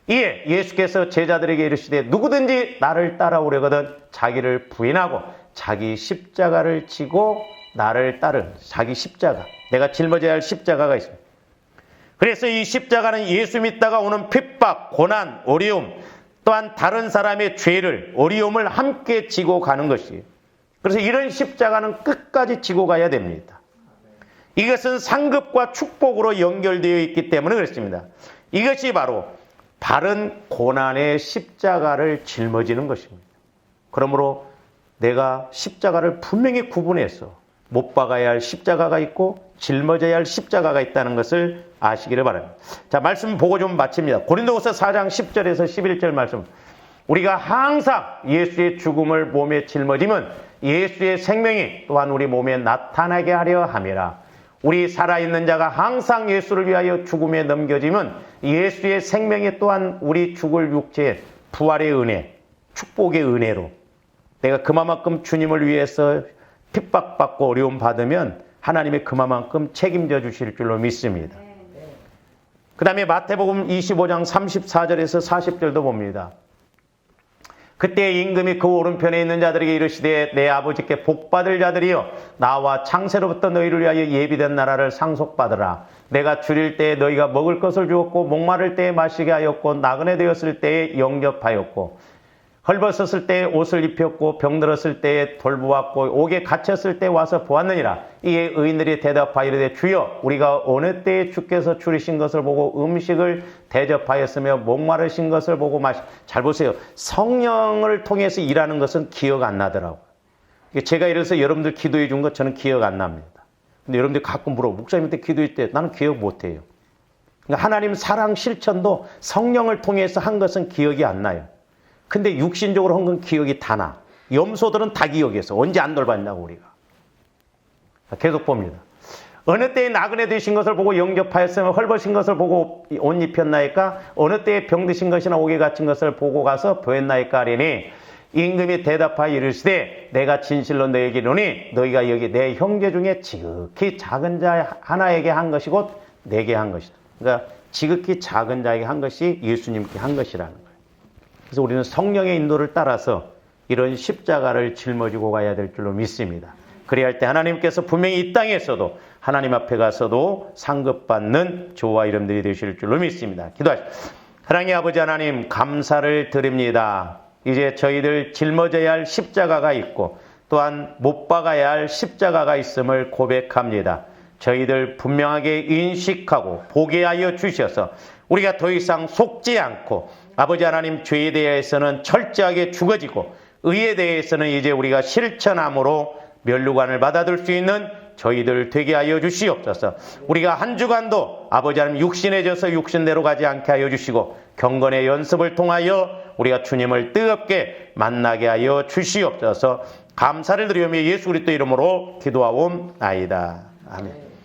이에 예수께서 제자들에게 이르시되 누구든지 나를 따라오려거든 자기를 부인하고 자기 십자가를 지고 나를 따른 자기 십자가, 내가 짊어져야 할 십자가가 있습니다. 그래서 이 십자가는 예수 믿다가 오는 핍박, 고난, 어려움, 또한 다른 사람의 죄를, 어려움을 함께 지고 가는 것이에요. 그래서 이런 십자가는 끝까지 지고 가야 됩니다. 이것은 상급과 축복으로 연결되어 있기 때문에 그렇습니다. 이것이 바로 바른 고난의 십자가를 짊어지는 것입니다. 그러므로 내가 십자가를 분명히 구분해서 못 박아야 할 십자가가 있고 짊어져야 할 십자가가 있다는 것을 아시기를 바랍니다. 자, 말씀 보고 좀 마칩니다. 고린도후서 4장 10절에서 11절 말씀. 우리가 항상 예수의 죽음을 몸에 짊어지면 예수의 생명이 또한 우리 몸에 나타나게 하려 함이라. 우리 살아있는 자가 항상 예수를 위하여 죽음에 넘겨지면 예수의 생명이 또한 우리 죽을 육체의 부활의 은혜, 축복의 은혜로 내가 그만큼 주님을 위해서 핍박받고 어려움 받으면 하나님이 그만큼 책임져 주실 줄로 믿습니다. 그 다음에 마태복음 25장 34절에서 40절도 봅니다. 그때 임금이 그 오른편에 있는 자들에게 이르시되 내 아버지께 복받을 자들이여 나와 창세로부터 너희를 위하여 예비된 나라를 상속받으라. 내가 줄일 때에 너희가 먹을 것을 주었고 목마를 때에 마시게 하였고 나그네 되었을 때에 영접하였고 헐벗었을 때에 옷을 입혔고 병들었을 때에 돌보았고 옥에 갇혔을 때 와서 보았느니라. 이에 의인들이 대답하여 이르되 주여 우리가 어느 때에 주께서 줄이신 것을 보고 음식을 대접하였으며 목마르신 것을 보고 잘 보세요. 성령을 통해서 일하는 것은 기억 안 나더라고요. 제가 이래서 여러분들 기도해 준 것 저는 기억 안 납니다. 근데 여러분들 가끔 물어 목사님한테 기도할 때 나는 기억 못 해요. 그러니까 하나님 사랑 실천도 성령을 통해서 한 것은 기억이 안 나요. 근데 육신적으로 한 건 기억이 다 나. 염소들은 다 기억해서 언제 안 돌봤냐고 우리가. 계속 봅니다. 어느 때에 나그네 되신 것을 보고 영접하였으며 헐벗은 것을 보고 옷 입혔나이까 어느 때에 병드신 것이나 옥에 갇힌 것을 보고 가서 보였나이까 하리니 임금이 대답하여 이르시되 내가 진실로 너에게 이르노니 너희가 여기 내 형제 중에 지극히 작은 자 하나에게 한 것이 곧 내게 한 것이다. 그러니까 지극히 작은 자에게 한 것이 예수님께 한 것이라는 거예요. 그래서 우리는 성령의 인도를 따라서 이런 십자가를 짊어지고 가야 될 줄로 믿습니다. 그래야 할 때 하나님께서 분명히 이 땅에서도 하나님 앞에 가서도 상급받는 조와 이름들이 되실 줄로 믿습니다. 기도하십시오. 사랑의 아버지 하나님 감사를 드립니다. 이제 저희들 짊어져야 할 십자가가 있고 또한 못 박아야 할 십자가가 있음을 고백합니다. 저희들 분명하게 인식하고 보게 하여 주셔서 우리가 더 이상 속지 않고 아버지 하나님 죄에 대해서는 철저하게 죽어지고 의에 대해서는 이제 우리가 실천함으로 면류관을 받아들 수 있는 저희들 되게 하여 주시옵소서. 우리가 한 주간도 아버지 하나님 육신에 져서 육신대로 가지 않게 하여 주시고 경건의 연습을 통하여 우리가 주님을 뜨겁게 만나게 하여 주시옵소서. 감사를 드리며 예수 그리스도 이름으로 기도하옵나이다. 아멘.